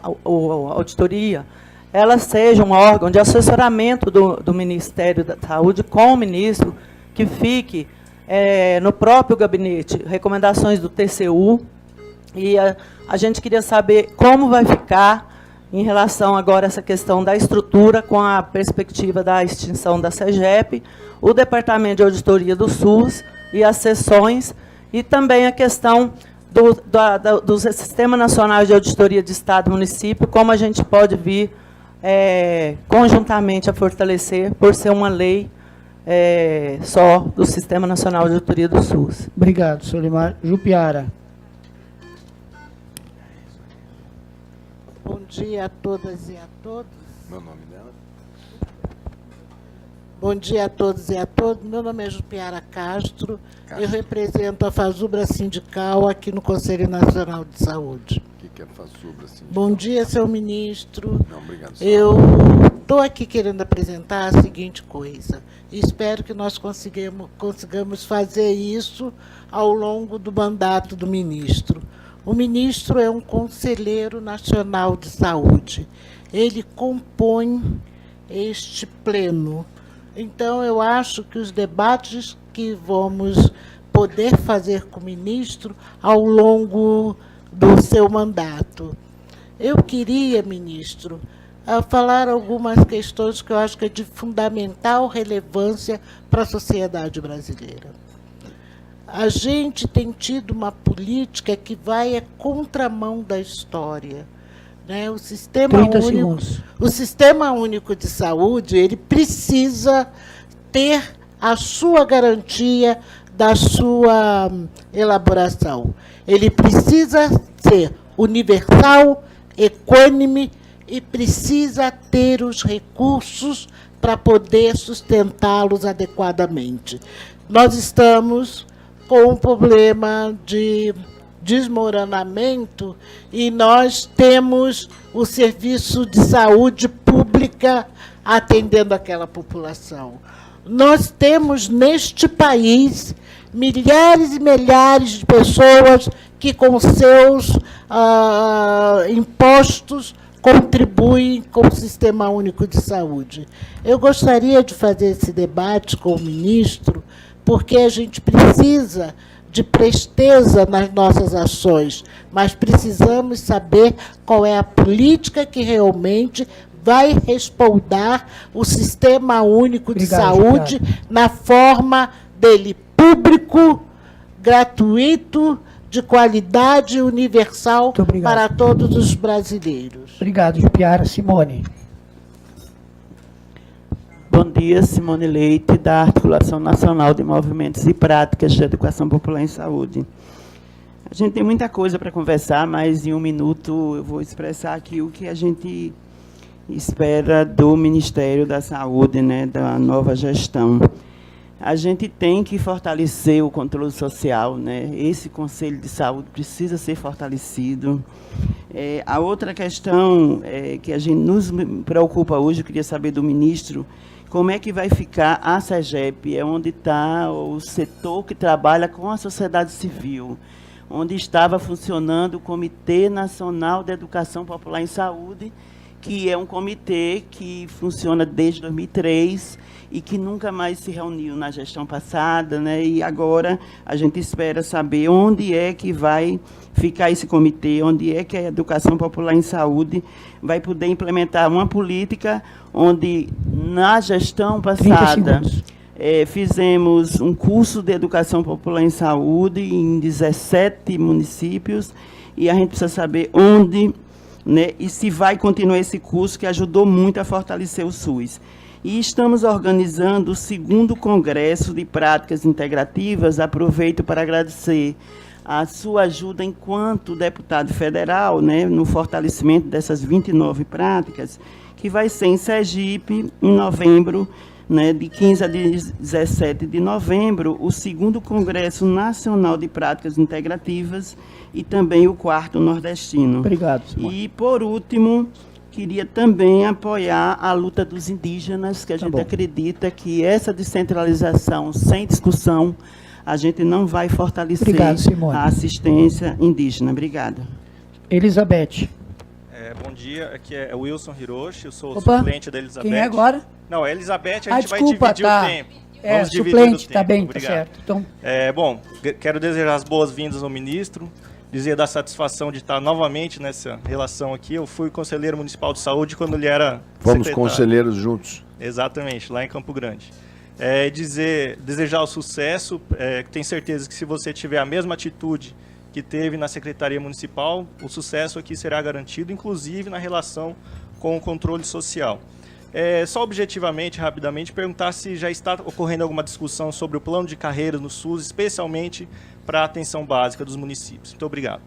auditoria, elas sejam um órgão de assessoramento do Ministério da Saúde com o ministro, que fique no próprio gabinete, recomendações do TCU. E a gente queria saber como vai ficar em relação agora a essa questão da estrutura, com a perspectiva da extinção da SEGEP, o Departamento de Auditoria do SUS e as sessões, e também a questão do Sistema Nacional de Auditoria de Estado e Município, como a gente pode vir conjuntamente a fortalecer, por ser uma lei só do Sistema Nacional de Auditoria do SUS. Obrigado, Solimar. Jupiara. Bom dia a todas e a todos. Meu nome dela? Bom dia a todos e a todos. Meu nome é Jupiara Castro. Eu represento a Fazubra Sindical aqui no Conselho Nacional de Saúde. O que é Fazubra Sindical? Bom dia, seu ministro. Não, obrigado. Eu estou aqui querendo apresentar a seguinte coisa. E espero que nós consigamos fazer isso ao longo do mandato do ministro. O ministro é um conselheiro nacional de saúde. Ele compõe este pleno. Então, eu acho que os debates que vamos poder fazer com o ministro ao longo do seu mandato. Eu queria, ministro, falar algumas questões que eu acho que é de fundamental relevância para a sociedade brasileira. a gente tem tido uma política que vai à contramão da história. Né? O Sistema 30 Único, segundos. o Sistema Único de Saúde, ele precisa ter a sua garantia da sua elaboração. Ele precisa ser universal, equânime e precisa ter os recursos para poder sustentá-los adequadamente. Nós estamos com um problema de desmoronamento e nós temos o serviço de saúde pública atendendo aquela população. Nós temos neste país milhares e milhares de pessoas que com seus impostos contribuem com o Sistema Único de Saúde. Eu gostaria de fazer esse debate com o ministro, porque a gente precisa de presteza nas nossas ações, mas precisamos saber qual é a política que realmente vai respaldar o Sistema Único de Saúde na forma dele público, gratuito, de qualidade universal para todos os brasileiros. Obrigado, Jupiara. Simone. Bom dia, Simone Leite, da Articulação Nacional de Movimentos e Práticas de Educação Popular em Saúde. A gente tem muita coisa para conversar, mas em um minuto eu vou expressar aqui o que a gente espera do Ministério da Saúde, né, da nova gestão. A gente tem que fortalecer o controle social, né? Esse Conselho de Saúde precisa ser fortalecido. A outra questão que a gente nos preocupa hoje, eu queria saber do ministro, como é que vai ficar a SEGEP, onde está o setor que trabalha com a sociedade civil, onde estava funcionando o Comitê Nacional de Educação Popular em Saúde, que é um comitê que funciona desde 2003 e que nunca mais se reuniu na gestão passada, né? E agora a gente espera saber onde é que vai ficar esse comitê, onde é que a Educação Popular em Saúde vai poder implementar uma política onde, na gestão passada, fizemos um curso de Educação Popular em Saúde em 17 municípios, e a gente precisa saber onde, né, e se vai continuar esse curso, que ajudou muito a fortalecer o SUS. E estamos organizando o 2º Congresso de Práticas Integrativas. Aproveito para agradecer a sua ajuda enquanto deputado federal, né, no fortalecimento dessas 29 práticas, que vai ser em Sergipe, em novembro, né, de 15 a 17 de novembro, o 2º Congresso Nacional de Práticas Integrativas e também o 4º Nordestino. Obrigado, Simone. E, por último, queria também apoiar a luta dos indígenas, que a gente acredita que essa descentralização sem discussão, a gente não vai fortalecer a assistência indígena. Obrigada. Elizabeth. Bom dia, aqui é Wilson Hiroshi, eu sou Opa, suplente da Elizabeth. quem é agora? Não, é Elizabeth, a gente vai desculpa, dividir tá. o tempo. Vamos dividir suplente, o tempo. Tá bem, obrigado. Tá certo. Então... bom, quero desejar as boas-vindas ao ministro, dizer da satisfação de estar novamente nessa relação aqui. Eu fui conselheiro municipal de saúde quando ele era Vamos secretário. conselheiros juntos. Exatamente, lá em Campo Grande. Desejar o sucesso, tenho certeza que se você tiver a mesma atitude que teve na Secretaria Municipal, o sucesso aqui será garantido, inclusive na relação com o controle social. Só objetivamente, rapidamente, perguntar se já está ocorrendo alguma discussão sobre o plano de carreira no SUS, especialmente para a atenção básica dos municípios. Muito obrigado.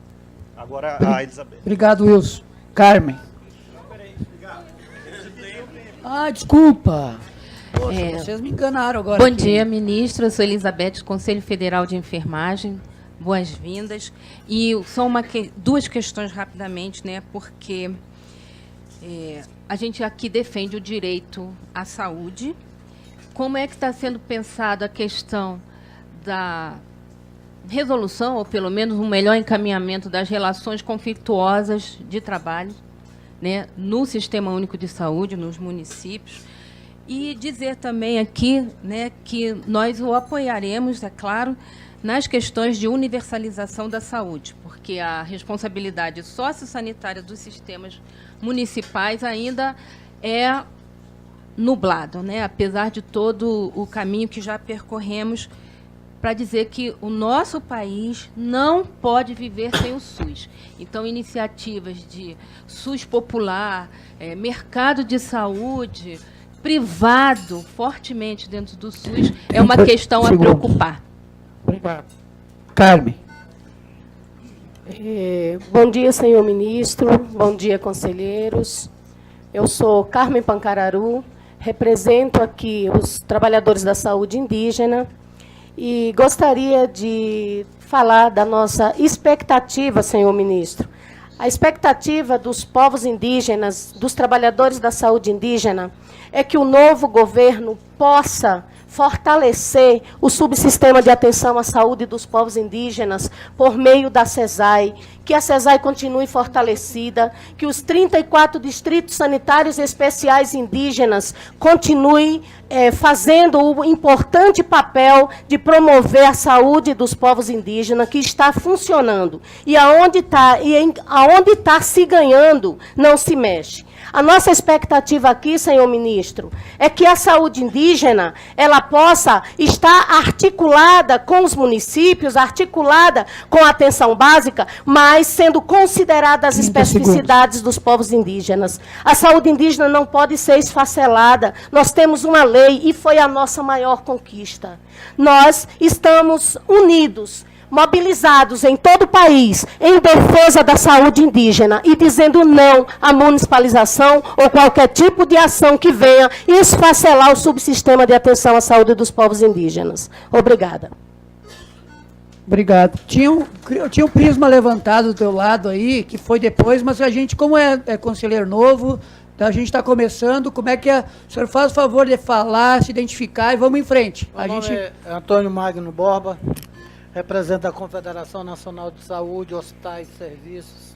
Agora a Elizabeth. Obrigado, Wilson. Carmen. Desculpa. Poxa, vocês me enganaram agora. Bom dia, ministra. Eu sou Elizabeth, Conselho Federal de Enfermagem. Boas-vindas. E são duas questões rapidamente, né? Porque a gente aqui defende o direito à saúde. Como é que está sendo pensado a questão da resolução, ou pelo menos um melhor encaminhamento das relações conflituosas de trabalho, né, no Sistema Único de Saúde, nos municípios? E dizer também aqui, né, que nós o apoiaremos, é claro, nas questões de universalização da saúde, porque a responsabilidade sociossanitária dos sistemas municipais ainda é nublado, né? Apesar de todo o caminho que já percorremos para dizer que o nosso país não pode viver sem o SUS. Então, iniciativas de SUS popular, mercado de saúde, privado, fortemente dentro do SUS, é uma questão a preocupar. Obrigado. Carmen. Bom dia, senhor ministro. Bom dia, conselheiros. Eu sou Carmen Pancararu, represento aqui os trabalhadores da saúde indígena e gostaria de falar da nossa expectativa, senhor ministro. A expectativa dos povos indígenas, dos trabalhadores da saúde indígena, é que o novo governo possa fortalecer o subsistema de atenção à saúde dos povos indígenas por meio da CESAI, que a CESAI continue fortalecida, que os 34 distritos sanitários especiais indígenas continuem fazendo o importante papel de promover a saúde dos povos indígenas, que está funcionando. E aonde está se ganhando, não se mexe. A nossa expectativa aqui, senhor ministro, é que a saúde indígena ela possa estar articulada com os municípios, articulada com a atenção básica, mas sendo consideradas as especificidades dos povos indígenas. A saúde indígena não pode ser esfacelada. Nós temos uma lei e foi a nossa maior conquista. Nós estamos unidos, mobilizados em todo o país em defesa da saúde indígena e dizendo não à municipalização ou qualquer tipo de ação que venha esfacelar o subsistema de atenção à saúde dos povos indígenas. Obrigada. Obrigado. Tinha um prisma levantado do teu lado aí, que foi depois, mas a gente, como é conselheiro novo, a gente está começando, como é que o senhor faz o favor de falar, se identificar e vamos em frente. Meu nome é Antônio Magno Borba, represento a Confederação Nacional de Saúde, Hospitais e Serviços.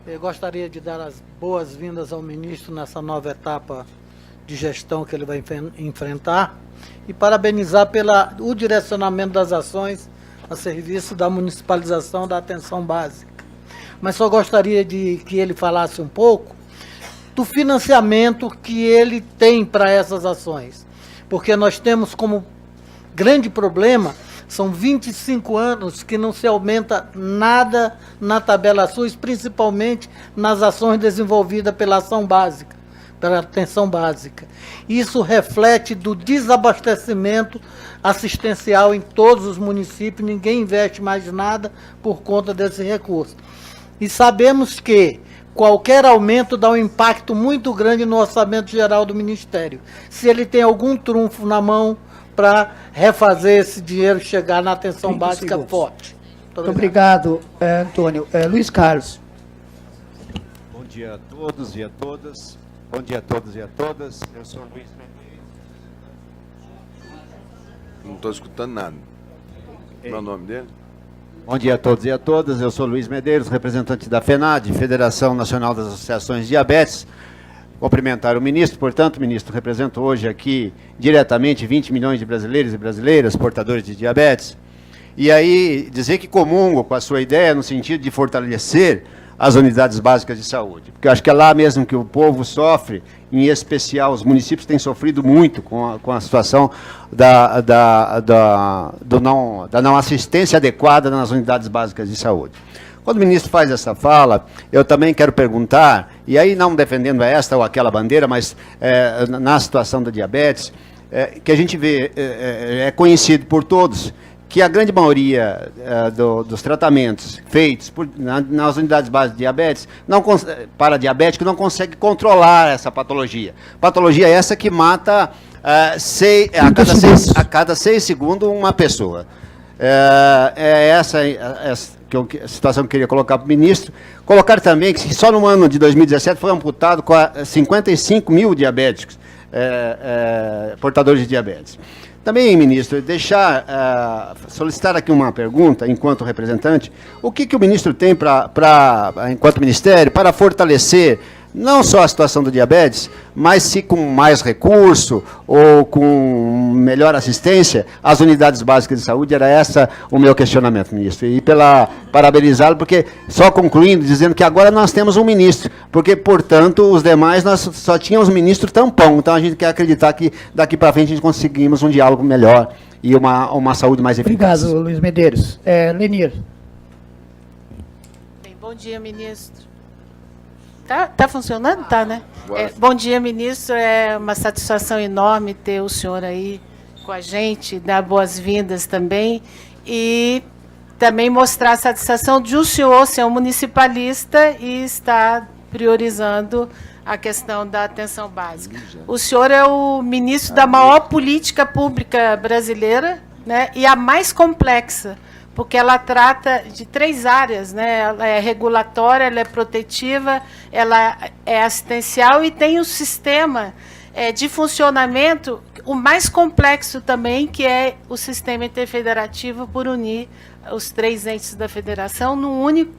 Eu gostaria de dar as boas-vindas ao ministro nessa nova etapa de gestão que ele vai enfrentar e parabenizar pelo direcionamento das ações a serviço da municipalização da atenção básica. Mas só gostaria de que ele falasse um pouco do financiamento que ele tem para essas ações, porque nós temos como grande problema. São 25 anos que não se aumenta nada na tabela SUS, principalmente nas ações desenvolvidas pela ação básica, pela atenção básica. Isso reflete do desabastecimento assistencial em todos os municípios, ninguém investe mais nada por conta desse recurso. E sabemos que qualquer aumento dá um impacto muito grande no orçamento geral do Ministério. Se ele tem algum trunfo na mão para refazer esse dinheiro chegar na atenção básica forte. Muito obrigado, Antônio. Luiz Carlos. Bom dia a todos e a todas. Bom dia a todos e a todas. Eu sou Luiz Medeiros. Não estou escutando nada. Qual é o nome dele? Bom dia a todos e a todas. Eu sou Luiz Medeiros, representante da FENAD, Federação Nacional das Associações de Diabetes. Cumprimentar o ministro, portanto, ministro, represento hoje aqui diretamente 20 milhões de brasileiros e brasileiras portadores de diabetes. E aí dizer que comungo com a sua ideia no sentido de fortalecer as unidades básicas de saúde. Porque eu acho que é lá mesmo que o povo sofre, em especial os municípios têm sofrido muito com a situação da não assistência adequada nas unidades básicas de saúde. Quando o ministro faz essa fala, eu também quero perguntar, e aí não defendendo esta ou aquela bandeira, mas na situação da diabetes, que a gente vê, é conhecido por todos, que a grande maioria dos tratamentos feitos nas unidades básicas de diabetes, para diabético, não consegue controlar essa patologia. Patologia essa que mata a cada 6 segundos uma pessoa. Essa a situação que eu queria colocar para o ministro. Colocar também que só no ano de 2017 foi amputado 55 mil diabéticos, portadores de diabetes. Também, ministro, solicitar aqui uma pergunta, enquanto representante, o que o ministro tem enquanto ministério, para fortalecer não só a situação do diabetes, mas se com mais recurso ou com melhor assistência às unidades básicas de saúde. Era esse o meu questionamento, ministro. E parabenizá-lo, porque, só concluindo, dizendo que agora nós temos um ministro, porque, portanto, os demais nós só tínhamos um ministro tampão. Então, a gente quer acreditar que daqui para frente a gente conseguimos um diálogo melhor e uma saúde mais eficaz. Obrigado, Luiz Medeiros. Lenir. Bem, bom dia, ministro. Tá funcionando? Tá, né? Bom dia, ministro. É uma satisfação enorme ter o senhor aí com a gente, dar boas-vindas também e também mostrar a satisfação de o senhor ser um municipalista e estar priorizando a questão da atenção básica. O senhor é o ministro da maior política pública brasileira, né, e a mais complexa, porque ela trata de 3 áreas, né? Ela é regulatória, ela é protetiva, ela é assistencial e tem um sistema de funcionamento, o mais complexo também, que é o sistema interfederativo, por unir os 3 entes da federação num único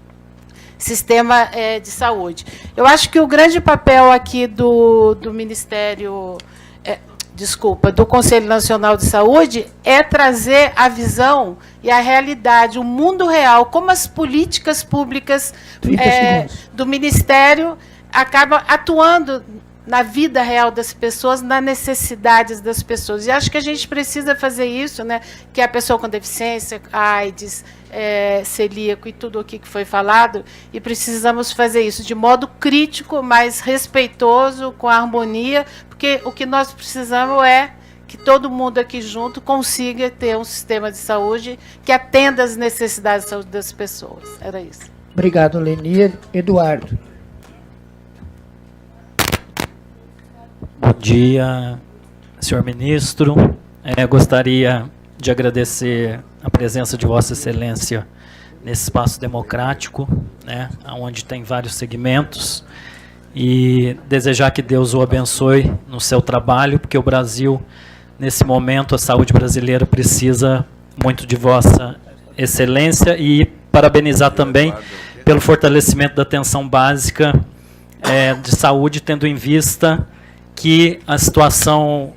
sistema de saúde. Eu acho que o grande papel aqui do Ministério, do Conselho Nacional de Saúde, é trazer a visão e a realidade, o mundo real, como as políticas públicas do Ministério acabam atuando na vida real das pessoas, nas necessidades das pessoas. E acho que a gente precisa fazer isso, né? Que a pessoa com deficiência, AIDS, celíaco e tudo o que foi falado, e precisamos fazer isso de modo crítico, mas respeitoso, com harmonia, porque o que nós precisamos é que todo mundo aqui junto consiga ter um sistema de saúde que atenda às necessidades de saúde das pessoas. Era isso. Obrigado, Lenir. Eduardo. Bom dia, senhor ministro. Gostaria de agradecer a presença de Vossa Excelência nesse espaço democrático, né, onde tem vários segmentos, e desejar que Deus o abençoe no seu trabalho, porque o Brasil, nesse momento, a saúde brasileira precisa muito de Vossa Excelência, e parabenizar também pelo fortalecimento da atenção básica de saúde, tendo em vista que a situação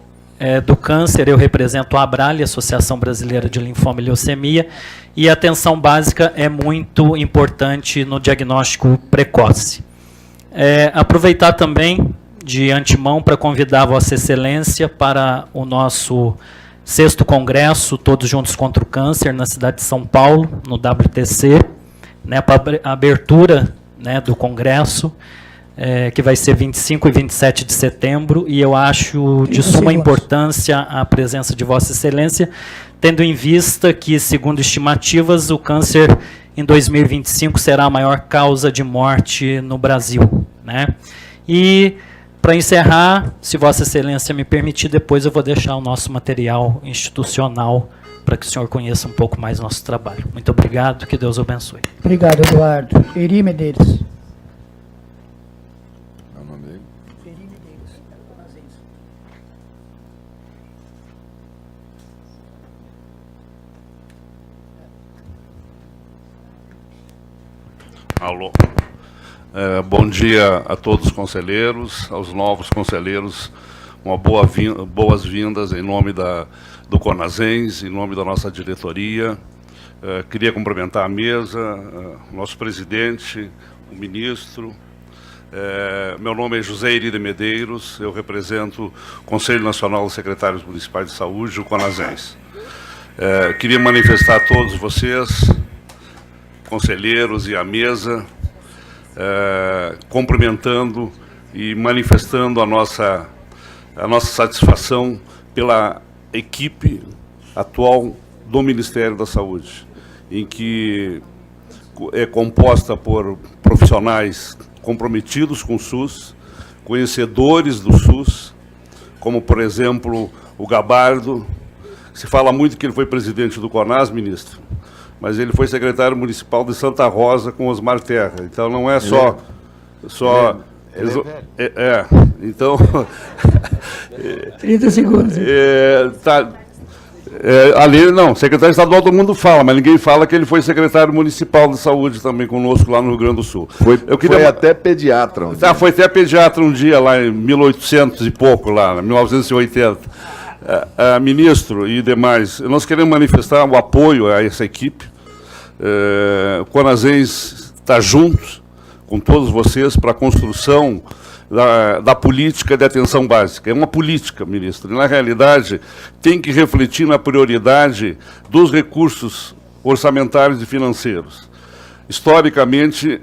do câncer, eu represento a ABRALE, Associação Brasileira de Linfoma e Leucemia, e a atenção básica é muito importante no diagnóstico precoce. Aproveitar também de antemão para convidar Vossa Excelência para o nosso 6º Congresso, Todos Juntos contra o Câncer, na cidade de São Paulo, no WTC, né, para a abertura, né, do Congresso, que vai ser 25 e 27 de setembro, e eu acho de suma importância a presença de Vossa Excelência, tendo em vista que, segundo estimativas, o câncer em 2025 será a maior causa de morte no Brasil, né? E, para encerrar, se Vossa Excelência me permitir, depois eu vou deixar o nosso material institucional para que o senhor conheça um pouco mais nosso trabalho. Muito obrigado, que Deus o abençoe. Obrigado, Eduardo. Eri Medeiros. Alô. Bom dia a todos os conselheiros, aos novos conselheiros, boas-vindas em nome do CONASENS, em nome da nossa diretoria. Queria cumprimentar a mesa, nosso presidente, o ministro. Meu nome é José Eri de Medeiros, eu represento o Conselho Nacional dos Secretários Municipais de Saúde, o CONASENS. Queria manifestar a todos vocês, conselheiros e a mesa, cumprimentando e manifestando a nossa satisfação pela equipe atual do Ministério da Saúde, em que é composta por profissionais comprometidos com o SUS, conhecedores do SUS, como, por exemplo, o Gabardo. Se fala muito que ele foi presidente do CONAS, ministro, mas ele foi secretário municipal de Santa Rosa com Osmar Terra. Então não é só... Então... 30 segundos. Ali, não, secretário estadual todo mundo fala, mas ninguém fala que ele foi secretário municipal de saúde também conosco lá no Rio Grande do Sul. Foi até pediatra um dia. Foi até pediatra um dia lá em 1800 e pouco, lá, 1980. Ministro e demais, nós queremos manifestar o apoio a essa equipe. O CONASENS está junto com todos vocês para a construção da política de atenção básica. É uma política, ministro. E, na realidade, tem que refletir na prioridade dos recursos orçamentários e financeiros. Historicamente,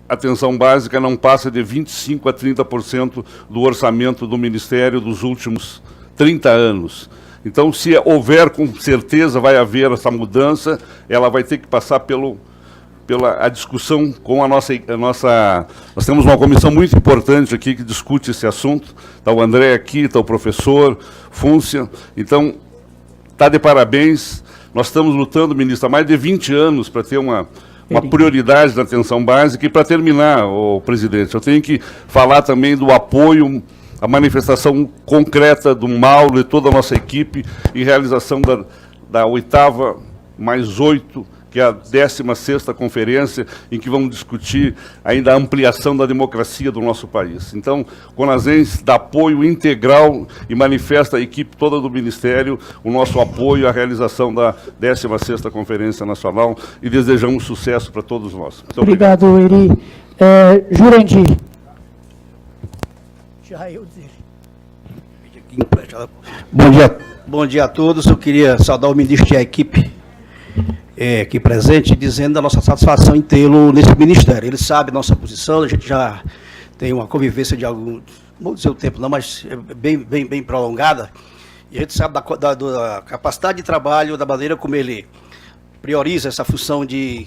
a atenção básica não passa de 25% a 30% do orçamento do Ministério dos últimos 30 anos. Então, se houver, com certeza, vai haver essa mudança, ela vai ter que passar pela discussão com a nossa... Nós temos uma comissão muito importante aqui que discute esse assunto. Está o André aqui, está o professor Fúncia. Então, está de parabéns. Nós estamos lutando, ministro, há mais de 20 anos para ter uma prioridade da atenção básica. E, para terminar, presidente, eu tenho que falar também do apoio, a manifestação concreta do Mauro e toda a nossa equipe em realização da 8ª mais 8, que é a 16ª conferência, em que vamos discutir ainda a ampliação da democracia do nosso país. Então, Conasens dá apoio integral e manifesta a equipe toda do Ministério o nosso apoio à realização da 16ª Conferência Nacional e desejamos sucesso para todos nós. Muito obrigado, Eri. Jurandir. Bom dia a todos. Eu queria saudar o ministro e a equipe aqui presente, dizendo da nossa satisfação em tê-lo nesse ministério. Ele sabe a nossa posição, a gente já tem uma convivência de algum, não vou dizer o tempo não, mas bem prolongada, e a gente sabe da capacidade de trabalho, da maneira como ele prioriza essa função de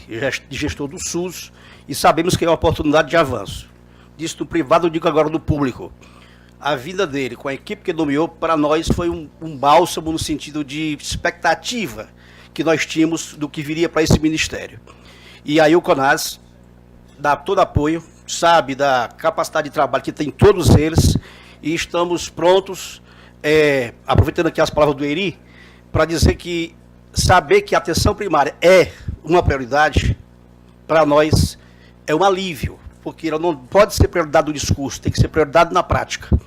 gestor do SUS, e sabemos que é uma oportunidade de avanço. Disso do privado, eu digo agora do público. A vinda dele, com a equipe que nomeou, para nós foi um bálsamo no sentido de expectativa que nós tínhamos do que viria para esse ministério. E aí o CONAS dá todo apoio, sabe da capacidade de trabalho que tem todos eles, e estamos prontos, aproveitando aqui as palavras do Eri, para dizer que saber que a atenção primária é uma prioridade, para nós é um alívio, porque ela não pode ser prioridade do discurso, tem que ser prioridade na prática.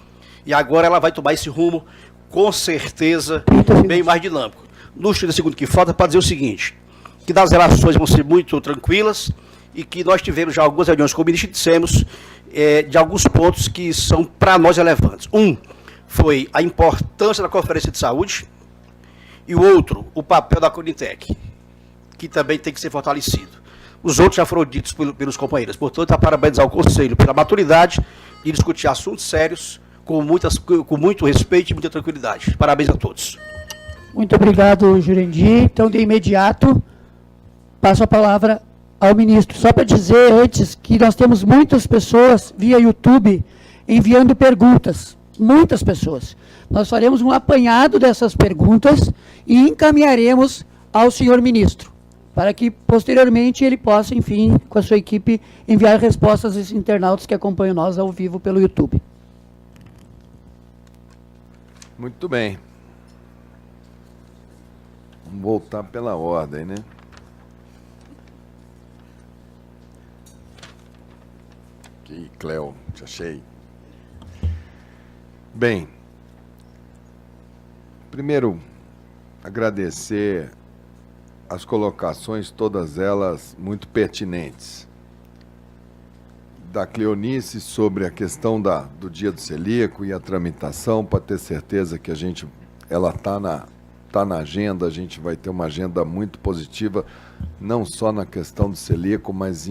E agora ela vai tomar esse rumo, com certeza, bem mais dinâmico. No 30 segundos que falta, para dizer o seguinte, que das relações vão ser muito tranquilas e que nós tivemos já algumas reuniões com o ministro e dissemos de alguns pontos que são para nós relevantes. Um foi a importância da Conferência de Saúde e o outro, o papel da Conitec, que também tem que ser fortalecido. Os outros já foram ditos pelos companheiros. Portanto, a parabenizar o Conselho pela maturidade de discutir assuntos sérios com muito respeito e muita tranquilidade. Parabéns a todos. Muito obrigado, Jurandir. Então, de imediato, passo a palavra ao ministro. Só para dizer antes que nós temos muitas pessoas via YouTube enviando perguntas. Muitas pessoas. Nós faremos um apanhado dessas perguntas e encaminharemos ao senhor ministro, para que, posteriormente, ele possa, enfim, com a sua equipe, enviar respostas aos internautas que acompanham nós ao vivo pelo YouTube. Muito bem. Vamos voltar pela ordem, né? Aqui, Cleo, te achei. Bem, primeiro, agradecer as colocações, todas elas muito pertinentes. Da Cleonice sobre a questão do dia do celíaco e a tramitação, para ter certeza que ela está na agenda, a gente vai ter uma agenda muito positiva, não só na questão do celíaco, mas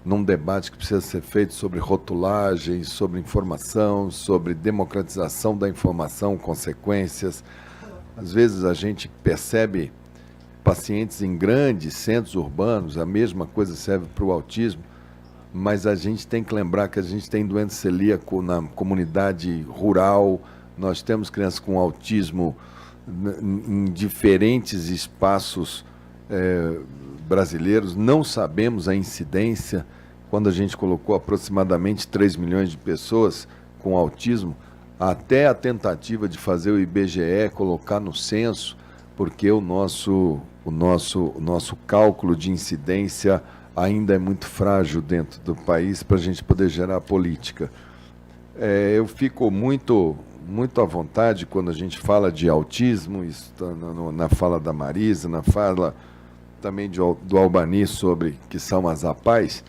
num debate que precisa ser feito sobre rotulagem, sobre informação, sobre democratização da informação, consequências. Às vezes a gente percebe pacientes em grandes centros urbanos, a mesma coisa serve para o autismo, mas a gente tem que lembrar que a gente tem doente celíaco na comunidade rural, nós temos crianças com autismo em diferentes espaços brasileiros, não sabemos a incidência. Quando a gente colocou aproximadamente 3 milhões de pessoas com autismo, até a tentativa de fazer o IBGE colocar no censo, porque o nosso cálculo de incidência ainda é muito frágil dentro do país para a gente poder gerar política. Eu fico muito à vontade quando a gente fala de autismo, isso tá na fala da Marisa, na fala também do Albani sobre que são as APAES,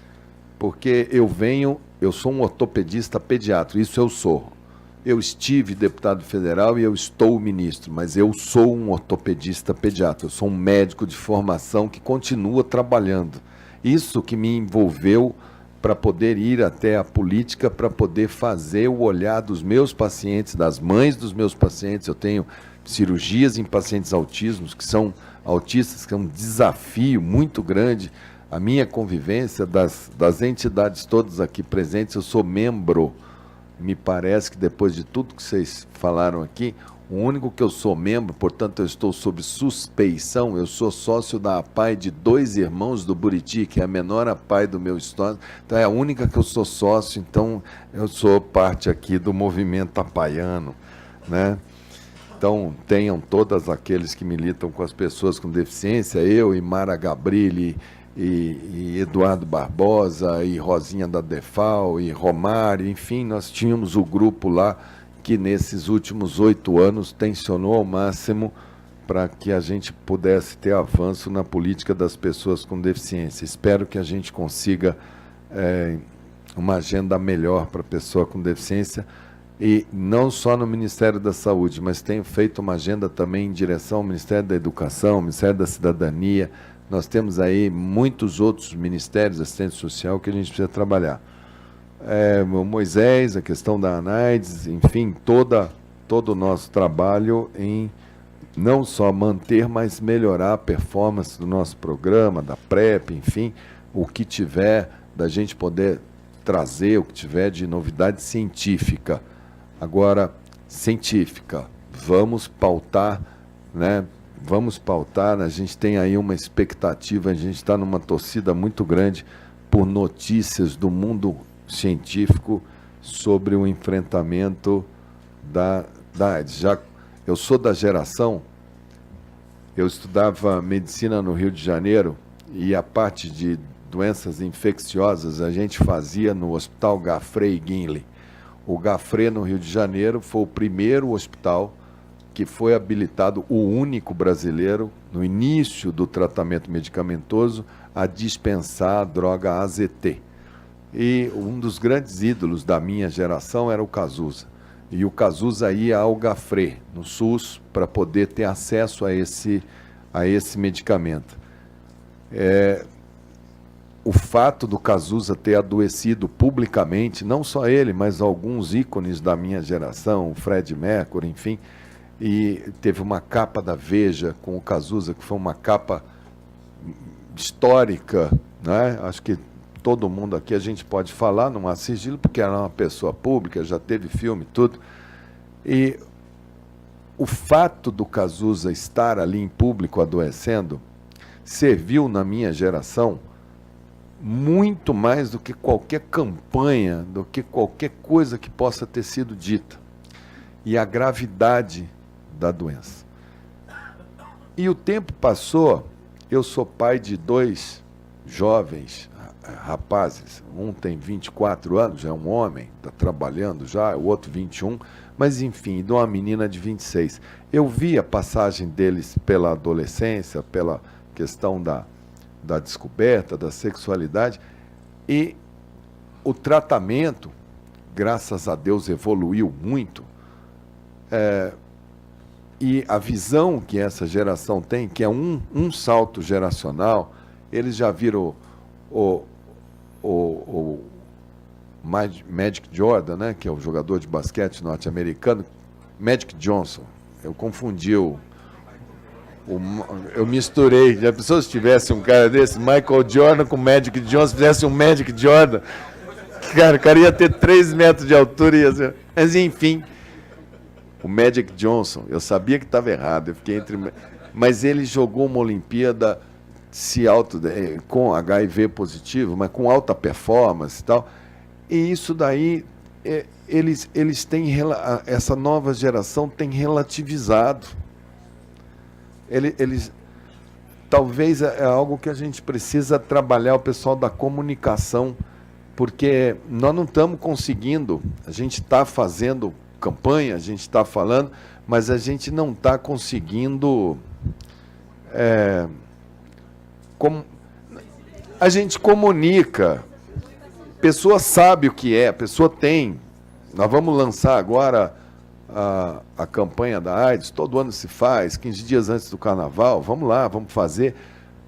porque eu venho eu sou um ortopedista pediatra, isso eu sou. Eu estive deputado federal e eu estou ministro, mas eu sou um ortopedista pediatra, eu sou um médico de formação que continua trabalhando. Isso que me envolveu para poder ir até a política, para poder fazer o olhar dos meus pacientes, das mães dos meus pacientes. Eu tenho cirurgias em pacientes autistas, que são um desafio muito grande. A minha convivência das entidades todas aqui presentes, eu sou membro. Me parece que depois de tudo que vocês falaram aqui, o único que eu sou membro, portanto eu estou sob suspeição, eu sou sócio da APAI de 2 irmãos do Buriti, que é a menor APAI do meu estado, então é a única que eu sou sócio, então eu sou parte aqui do movimento apaiano, né? Então tenham todos aqueles que militam com as pessoas com deficiência, eu e Mara Gabrilli, e Eduardo Barbosa, e Rosinha da Defal, e Romário, enfim, nós tínhamos o grupo lá que nesses últimos 8 anos tensionou ao máximo para que a gente pudesse ter avanço na política das pessoas com deficiência. Espero que a gente consiga uma agenda melhor para a pessoa com deficiência, e não só no Ministério da Saúde, mas tenho feito uma agenda também em direção ao Ministério da Educação, ao Ministério da Cidadania. Nós temos aí muitos outros ministérios, assistência social, que a gente precisa trabalhar. Moisés, a questão da AIDS, enfim, todo o nosso trabalho em não só manter, mas melhorar a performance do nosso programa, da PrEP, enfim, o que tiver da gente poder trazer, o que tiver de novidade científica. Agora, científica, vamos pautar, né? Vamos pautar, a gente tem aí uma expectativa, a gente está numa torcida muito grande por notícias do mundo científico sobre o enfrentamento da AIDS. Eu sou da geração, eu estudava medicina no Rio de Janeiro, e a parte de doenças infecciosas a gente fazia no Hospital Gaffrey Guinle. O Gaffrey, no Rio de Janeiro, foi o primeiro hospital que foi habilitado, o único brasileiro, no início do tratamento medicamentoso, a dispensar a droga AZT. E um dos grandes ídolos da minha geração era o Cazuza. E o Cazuza ia ao Gaffrey, no SUS, para poder ter acesso a esse medicamento. O fato do Cazuza ter adoecido publicamente, não só ele, mas alguns ícones da minha geração, o Fred Mercury, enfim, e teve uma capa da Veja com o Cazuza, que foi uma capa histórica, né? Acho que todo mundo aqui a gente pode falar, não há sigilo, porque era uma pessoa pública, já teve filme, tudo. E o fato do Cazuza estar ali em público adoecendo serviu na minha geração muito mais do que qualquer campanha, do que qualquer coisa que possa ter sido dita. E a gravidade da doença. E o tempo passou, eu sou pai de 2 jovens rapazes, um tem 24 anos, já é um homem, está trabalhando já, o outro 21, mas enfim, de uma menina de 26. Eu vi a passagem deles pela adolescência, pela questão da descoberta, da sexualidade, e o tratamento, graças a Deus, evoluiu muito, e a visão que essa geração tem, que é um salto geracional, eles já viram o Magic Jordan, né, que é o jogador de basquete norte-americano, Magic Johnson, eu confundi eu misturei, já pensou se tivesse um cara desse, Michael Jordan com Magic Johnson, fizesse um Magic Jordan, cara, o cara ia ter 3 metros de altura, ia ser, mas enfim, o Magic Johnson, eu sabia que estava errado, eu fiquei mas ele jogou uma Olimpíada com HIV positivo, mas com alta performance e tal, e isso daí, eles têm, essa nova geração tem relativizado, eles talvez é algo que a gente precisa trabalhar, o pessoal da comunicação, porque nós não estamos conseguindo, a gente está fazendo campanha, a gente está falando, mas a gente não está conseguindo, a gente comunica, pessoa sabe o que é, a pessoa tem. Nós vamos lançar agora a campanha da AIDS, todo ano se faz, 15 dias antes do carnaval, vamos lá, vamos fazer.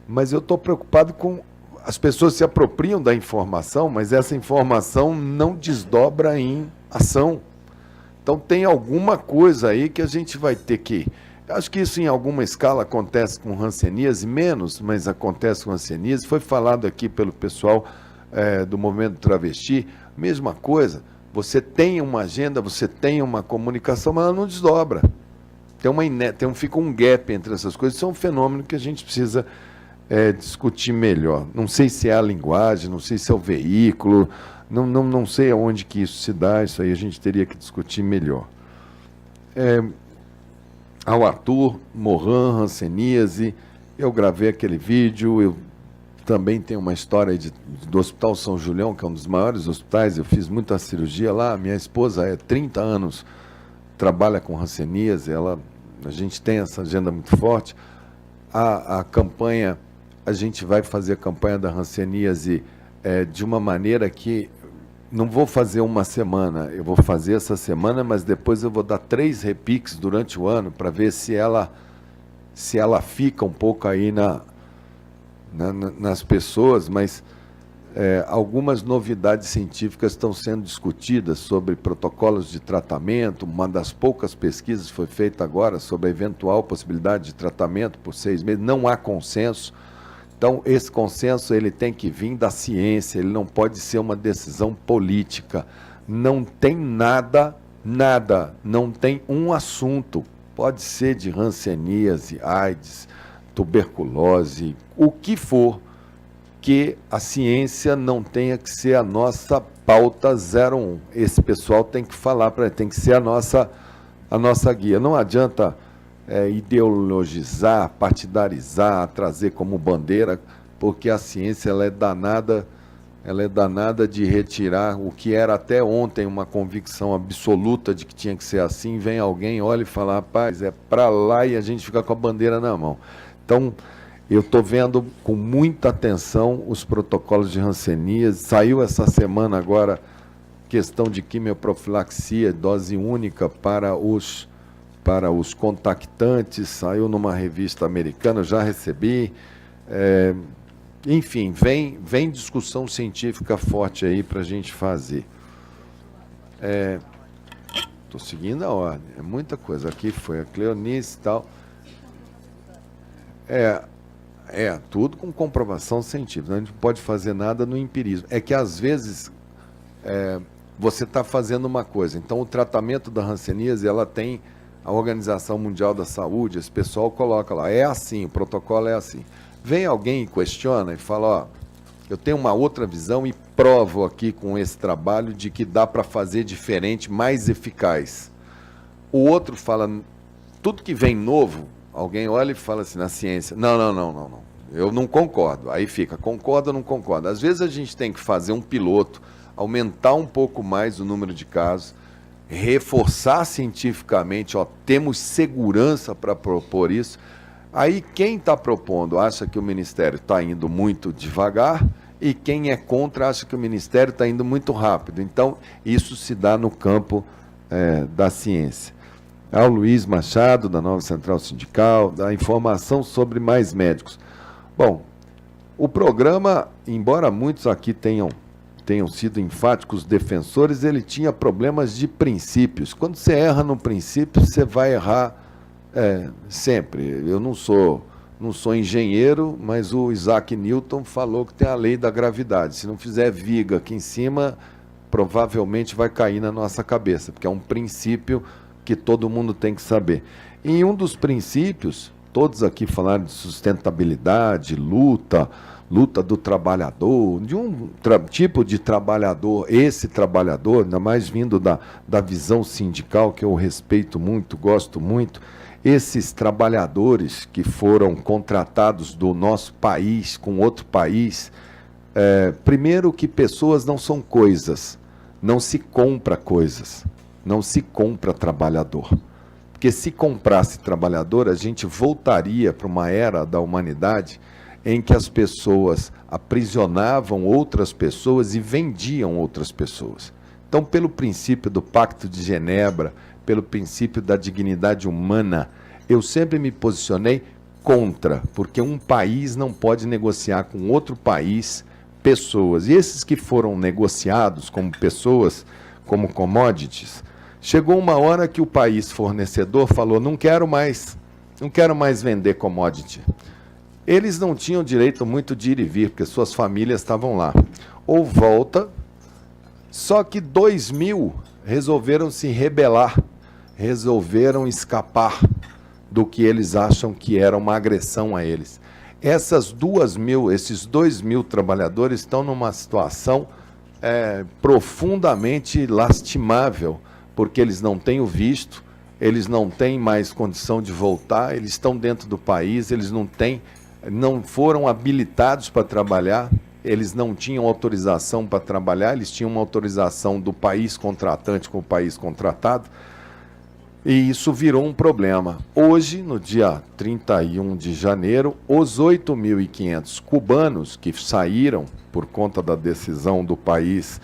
Mas eu estou preocupado com... As pessoas se apropriam da informação, mas essa informação não desdobra em ação. Então tem alguma coisa aí que a gente vai ter que... Acho que isso em alguma escala acontece com hanseníase, menos, mas acontece com hanseníase. Foi falado aqui pelo pessoal do movimento travesti, mesma coisa. Você tem uma agenda, você tem uma comunicação, mas ela não desdobra. Fica um gap entre essas coisas. Isso é um fenômeno que a gente precisa discutir melhor. Não sei se é a linguagem, não sei se é o veículo, não sei aonde que isso se dá, isso aí a gente teria que discutir melhor. Ao Arthur, Mohan, hanseníase, eu gravei aquele vídeo, eu também tenho uma história do Hospital São Julião, que é um dos maiores hospitais, eu fiz muita cirurgia lá, minha esposa 30 anos, trabalha com hanseníase, a gente tem essa agenda muito forte. A campanha, a gente vai fazer a campanha da hanseníase de uma maneira que não vou fazer uma semana, eu vou fazer essa semana, mas depois eu vou dar 3 repiques durante o ano para ver se ela fica um pouco aí nas pessoas, mas algumas novidades científicas estão sendo discutidas sobre protocolos de tratamento. Uma das poucas pesquisas foi feita agora sobre a eventual possibilidade de tratamento por 6 meses. Não há consenso. Então, esse consenso ele tem que vir da ciência, ele não pode ser uma decisão política. Não tem nada, não tem um assunto. Pode ser de hanseníase, AIDS, tuberculose, o que for, que a ciência não tenha que ser a nossa pauta 01. Esse pessoal tem que falar, tem que ser a nossa guia. Não adianta ideologizar, partidarizar, trazer como bandeira, porque a ciência ela é danada de retirar o que era até ontem uma convicção absoluta de que tinha que ser assim. Vem alguém, olha e fala, rapaz, é para lá, e a gente fica com a bandeira na mão. Então, eu estou vendo com muita atenção os protocolos de hanseníase. Saiu essa semana agora questão de quimioprofilaxia, dose única para os contactantes, saiu numa revista americana, eu já recebi. Enfim, vem discussão científica forte aí para a gente fazer. Estou seguindo a ordem, é muita coisa. Aqui foi a Cleonice e tal. Tudo com comprovação científica. A gente não pode fazer nada no empirismo. É que, às vezes, você está fazendo uma coisa. Então, o tratamento da hanseníase, ela tem a Organização Mundial da Saúde, esse pessoal coloca lá, é assim, o protocolo é assim. Vem alguém e questiona e fala, eu tenho uma outra visão e provo aqui com esse trabalho de que dá para fazer diferente, mais eficaz. O outro fala, tudo que vem novo, alguém olha e fala assim, na ciência, não, eu não concordo. Aí fica, concorda ou não concorda? Às vezes a gente tem que fazer um piloto, aumentar um pouco mais o número de casos, reforçar cientificamente, temos segurança para propor isso. Aí quem está propondo acha que o Ministério está indo muito devagar e quem é contra acha que o Ministério está indo muito rápido. Então, isso se dá no campo da ciência. Ao Luiz Machado, da Nova Central Sindical, da informação sobre mais médicos. Bom, o programa, embora muitos aqui tenham sido enfáticos defensores, ele tinha problemas de princípios. Quando você erra no princípio, você vai errar sempre. Eu não sou engenheiro, mas o Isaac Newton falou que tem a lei da gravidade. Se não fizer viga aqui em cima, provavelmente vai cair na nossa cabeça, porque é um princípio que todo mundo tem que saber. E um dos princípios, todos aqui falaram de sustentabilidade, luta do trabalhador, de um tipo de trabalhador, esse trabalhador, ainda mais vindo da visão sindical, que eu respeito muito, gosto muito, esses trabalhadores que foram contratados do nosso país com outro país, primeiro que pessoas não são coisas, não se compra coisas, não se compra trabalhador. Porque se comprasse trabalhador, a gente voltaria para uma era da humanidade em que as pessoas aprisionavam outras pessoas e vendiam outras pessoas. Então, pelo princípio do Pacto de Genebra, pelo princípio da dignidade humana, eu sempre me posicionei contra, porque um país não pode negociar com outro país pessoas. E esses que foram negociados como pessoas, como commodities, chegou uma hora que o país fornecedor falou, não quero mais vender commodity. Eles não tinham direito muito de ir e vir, porque suas famílias estavam lá. Ou volta, só que 2.000 resolveram se rebelar, resolveram escapar do que eles acham que era uma agressão a eles. Esses 2.000 trabalhadores estão numa situação profundamente lastimável, porque eles não têm o visto, eles não têm mais condição de voltar, eles estão dentro do país, eles não foram habilitados para trabalhar, eles não tinham autorização para trabalhar, eles tinham uma autorização do país contratante com o país contratado, e isso virou um problema. Hoje, no dia 31 de janeiro, os 8.500 cubanos que saíram por conta da decisão do país,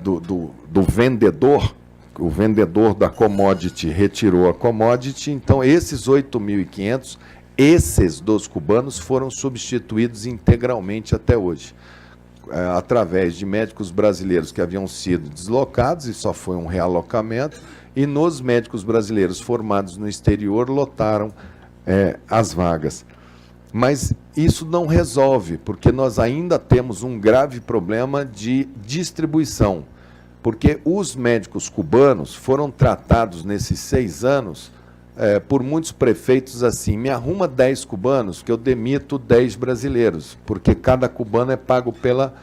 do vendedor, o vendedor da commodity retirou a commodity, então esses 8.500, esses dos cubanos foram substituídos integralmente até hoje, através de médicos brasileiros que haviam sido deslocados, e só foi um realocamento, e nos médicos brasileiros formados no exterior lotaram as vagas. Mas isso não resolve, porque nós ainda temos um grave problema de distribuição, porque os médicos cubanos foram tratados nesses 6 anos por muitos prefeitos assim, me arruma 10 cubanos que eu demito 10 brasileiros, porque cada cubano é pago pela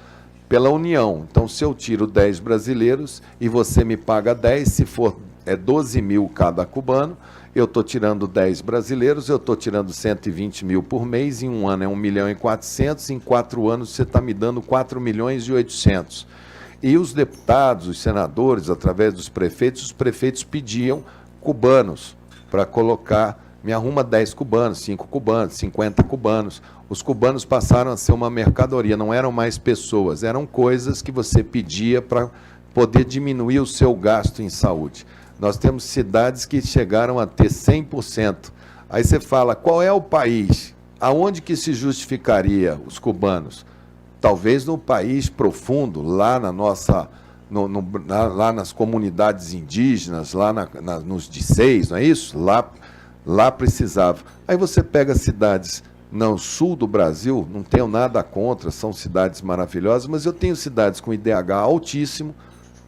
União. Então, se eu tiro 10 brasileiros e você me paga 10, se for 12.000 cada cubano, eu estou tirando 10 brasileiros, eu estou tirando 120.000 por mês, em um ano é 1.400.000, em 4 anos você está me dando 4.800.000. E os deputados, os senadores, através dos prefeitos, os prefeitos pediam cubanos para colocar, me arruma 10 cubanos, 5 cubanos, 50 cubanos. Os cubanos passaram a ser uma mercadoria, não eram mais pessoas, eram coisas que você pedia para poder diminuir o seu gasto em saúde. Nós temos cidades que chegaram a ter 100%. Aí você fala, qual é o país? Aonde que se justificaria os cubanos? Talvez no país profundo, lá na nossa, lá nas comunidades indígenas, lá nos DICEIs, não é isso? Lá precisava. Aí você pega cidades no sul do Brasil, não tenho nada contra, são cidades maravilhosas, mas eu tenho cidades com IDH altíssimo,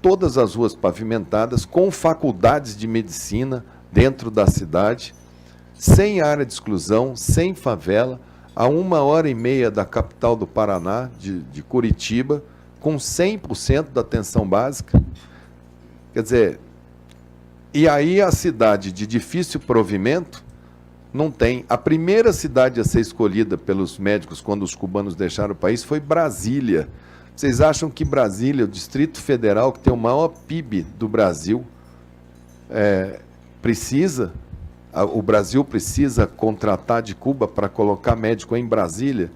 todas as ruas pavimentadas, com faculdades de medicina dentro da cidade, sem área de exclusão, sem favela, a 1h30 da capital do Paraná, de Curitiba, com 100% da atenção básica. Quer dizer, e aí a cidade de difícil provimento não tem. A primeira cidade a ser escolhida pelos médicos quando os cubanos deixaram o país foi Brasília. Vocês acham que Brasília, o Distrito Federal, que tem o maior PIB do Brasil, o Brasil precisa contratar de Cuba para colocar médico em Brasília?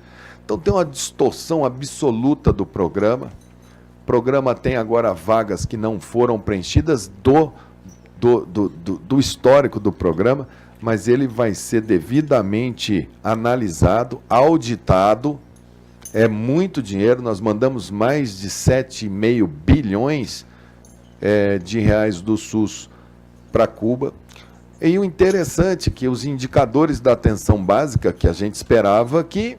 Então tem uma distorção absoluta do programa. O programa tem agora vagas que não foram preenchidas do histórico do programa, mas ele vai ser devidamente analisado, auditado. É muito dinheiro, nós mandamos mais de 7,5 bilhões de reais do SUS para Cuba. E o interessante é que os indicadores da atenção básica, que a gente esperava que...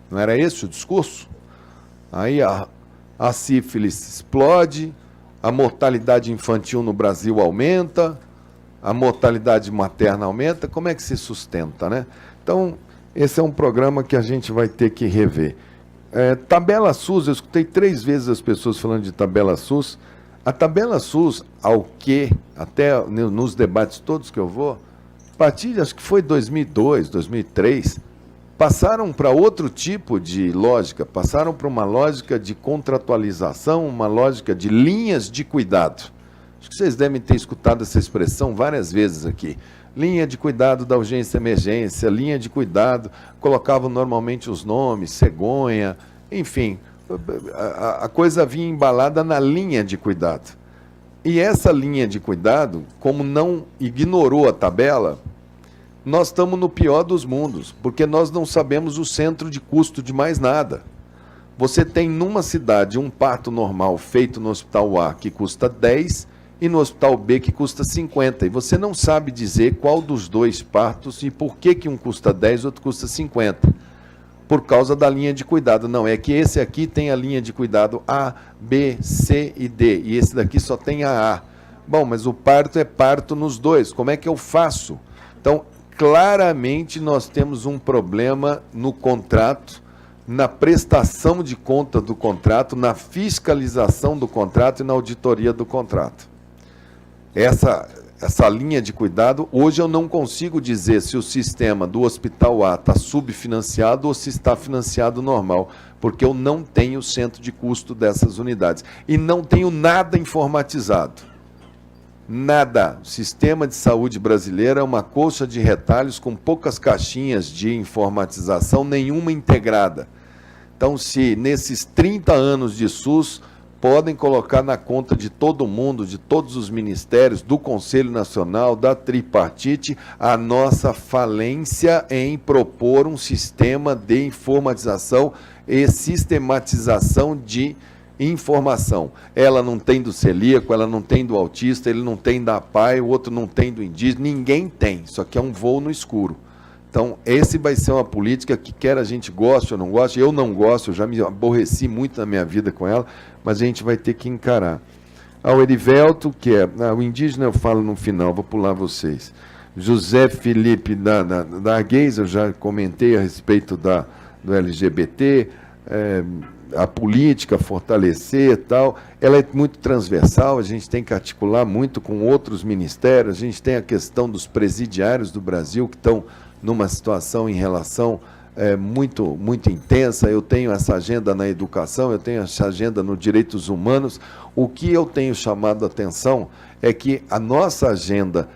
Não era esse o discurso? Aí a sífilis explode, a mortalidade infantil no Brasil aumenta, a mortalidade materna aumenta. Como é que se sustenta, né? Então... esse é um programa que a gente vai ter que rever. Tabela SUS, eu escutei 3 vezes as pessoas falando de tabela SUS. A tabela SUS, até nos debates todos que eu vou, a partir, acho que foi 2002, 2003, passaram para outro tipo de lógica, passaram para uma lógica de contratualização, uma lógica de linhas de cuidado. Acho que vocês devem ter escutado essa expressão várias vezes aqui. Linha de cuidado da urgência e emergência, linha de cuidado, colocavam normalmente os nomes, cegonha, enfim, a coisa vinha embalada na linha de cuidado. E essa linha de cuidado, como não ignorou a tabela, nós estamos no pior dos mundos, porque nós não sabemos o centro de custo de mais nada. Você tem numa cidade um parto normal feito no hospital A que custa 10 e no hospital B que custa 50. E você não sabe dizer qual dos dois partos e por que um custa 10 e outro custa 50. Por causa da linha de cuidado. Não, é que esse aqui tem a linha de cuidado A, B, C e D. E esse daqui só tem a A. Bom, mas o parto é parto nos dois. Como é que eu faço? Então, claramente nós temos um problema no contrato, na prestação de conta do contrato, na fiscalização do contrato e na auditoria do contrato. Essa linha de cuidado, hoje eu não consigo dizer se o sistema do Hospital A está subfinanciado ou se está financiado normal, porque eu não tenho centro de custo dessas unidades. E não tenho nada informatizado. Nada. O sistema de saúde brasileiro é uma colcha de retalhos com poucas caixinhas de informatização, nenhuma integrada. Então, se nesses 30 anos de SUS podem colocar na conta de todo mundo, de todos os ministérios, do Conselho Nacional, da tripartite, a nossa falência em propor um sistema de informatização e sistematização de informação. Ela não tem do celíaco, ela não tem do autista, ele não tem da PAI, o outro não tem do indígena, ninguém tem, isso aqui é um voo no escuro. Então, esse vai ser uma política que quer a gente goste ou não goste, eu não gosto, eu já me aborreci muito na minha vida com ela, mas a gente vai ter que encarar. Ao Erivelto, que é, o indígena eu falo no final, vou pular vocês. José Felipe da Gays, eu já comentei a respeito do LGBT, a política, fortalecer e tal, ela é muito transversal, a gente tem que articular muito com outros ministérios, a gente tem a questão dos presidiários do Brasil, que estão numa situação em relação muito intensa. Eu tenho essa agenda na educação, eu tenho essa agenda nos direitos humanos. O que eu tenho chamado a atenção é que a nossa agenda,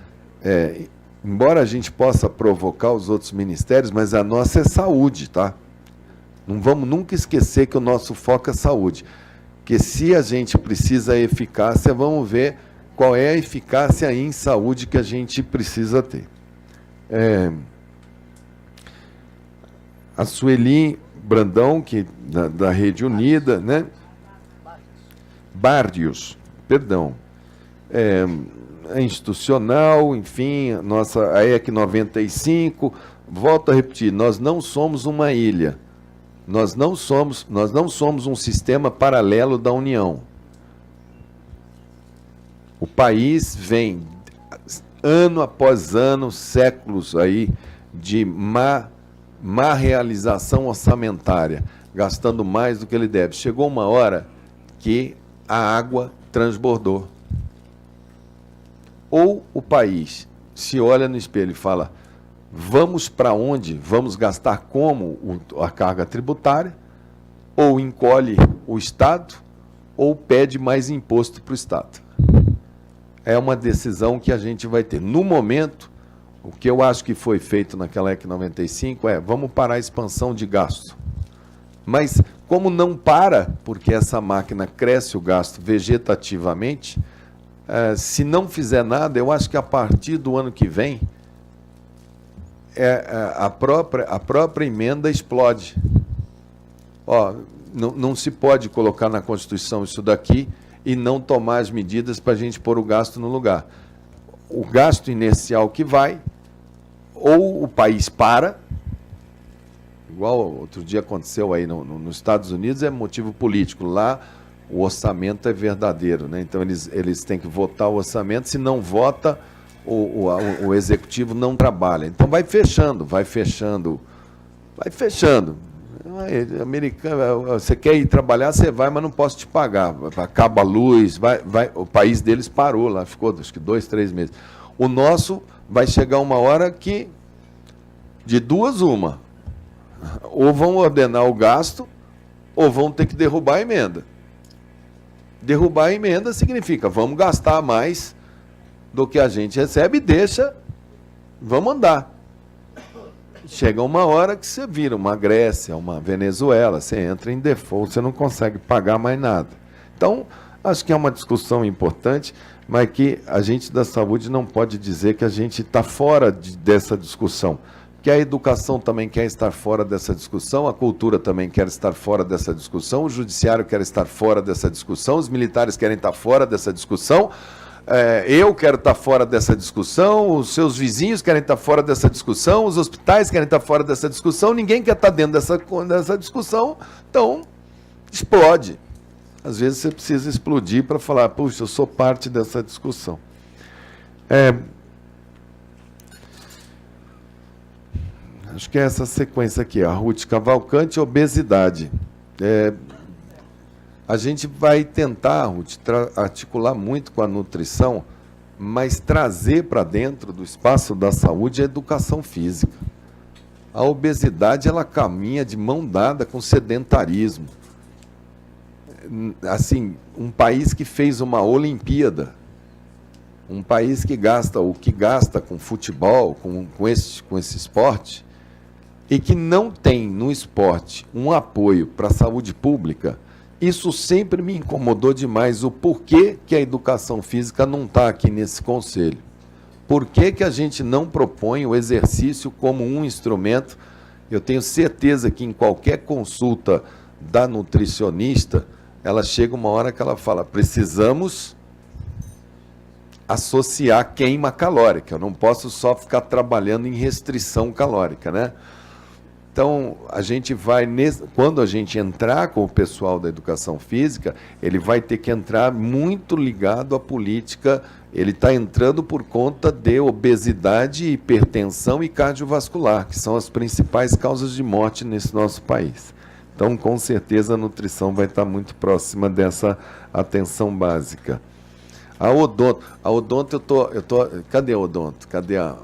embora a gente possa provocar os outros ministérios, mas a nossa é saúde, tá? Não vamos nunca esquecer que o nosso foco é saúde. Que se a gente precisa eficácia, vamos ver qual é a eficácia em saúde que a gente precisa ter. A Sueli Brandão, que da Rede Unida, né? Barrios, perdão. É institucional, enfim, a EC 95, volto a repetir, nós não somos uma ilha. Nós não somos um sistema paralelo da União. O país vem, ano após ano, séculos aí de má realização orçamentária, gastando mais do que ele deve. Chegou uma hora que a água transbordou. Ou o país se olha no espelho e fala: vamos para onde? Vamos gastar como a carga tributária? Ou encolhe o Estado, ou pede mais imposto para o Estado. É uma decisão que a gente vai ter. No momento, o que eu acho que foi feito naquela EC 95 vamos parar a expansão de gasto. Mas, como não para, porque essa máquina cresce o gasto vegetativamente, se não fizer nada, eu acho que a partir do ano que vem, a própria emenda explode. Não se pode colocar na Constituição isso daqui e não tomar as medidas para a gente pôr o gasto no lugar. O gasto inercial que vai, ou o país para, igual outro dia aconteceu aí nos Estados Unidos, é motivo político. Lá o orçamento é verdadeiro, né? Então eles têm que votar o orçamento, se não vota, o executivo não trabalha. Então vai fechando. Americano, você quer ir trabalhar, você vai, mas não posso te pagar. Acaba a luz, o país deles parou lá, ficou acho que 2, 3 meses. O nosso vai chegar uma hora que, de duas uma, ou vão ordenar o gasto, ou vão ter que derrubar a emenda. Derrubar a emenda significa vamos gastar mais do que a gente recebe e vamos andar. Chega uma hora que você vira uma Grécia, uma Venezuela, você entra em default, você não consegue pagar mais nada. Então, acho que é uma discussão importante, mas que a gente da saúde não pode dizer que a gente está fora dessa discussão. Que a educação também quer estar fora dessa discussão, a cultura também quer estar fora dessa discussão, o judiciário quer estar fora dessa discussão, os militares querem estar fora dessa discussão, eu quero estar fora dessa discussão, os seus vizinhos querem estar fora dessa discussão, os hospitais querem estar fora dessa discussão, ninguém quer estar dentro dessa discussão, então explode. Às vezes você precisa explodir para falar, puxa, eu sou parte dessa discussão. Acho que é essa sequência aqui, a Ruth Cavalcante, obesidade. A gente vai tentar, Ruth, articular muito com a nutrição, mas trazer para dentro do espaço da saúde a educação física. A obesidade, ela caminha de mão dada com o sedentarismo. Assim, um país que fez uma Olimpíada, um país que gasta o que gasta com futebol, com esse esporte, e que não tem no esporte um apoio para a saúde pública, isso sempre me incomodou demais, o porquê que a educação física não está aqui nesse conselho. Por que a gente não propõe o exercício como um instrumento? Eu tenho certeza que em qualquer consulta da nutricionista, ela chega uma hora que ela fala, precisamos associar queima calórica, eu não posso só ficar trabalhando em restrição calórica, né? Então, a gente vai, quando a gente entrar com o pessoal da educação física, ele vai ter que entrar muito ligado à política, ele está entrando por conta de obesidade, hipertensão e cardiovascular, que são as principais causas de morte nesse nosso país. Então, com certeza, a nutrição vai estar muito próxima dessa atenção básica. A odonto, cadê a odonto?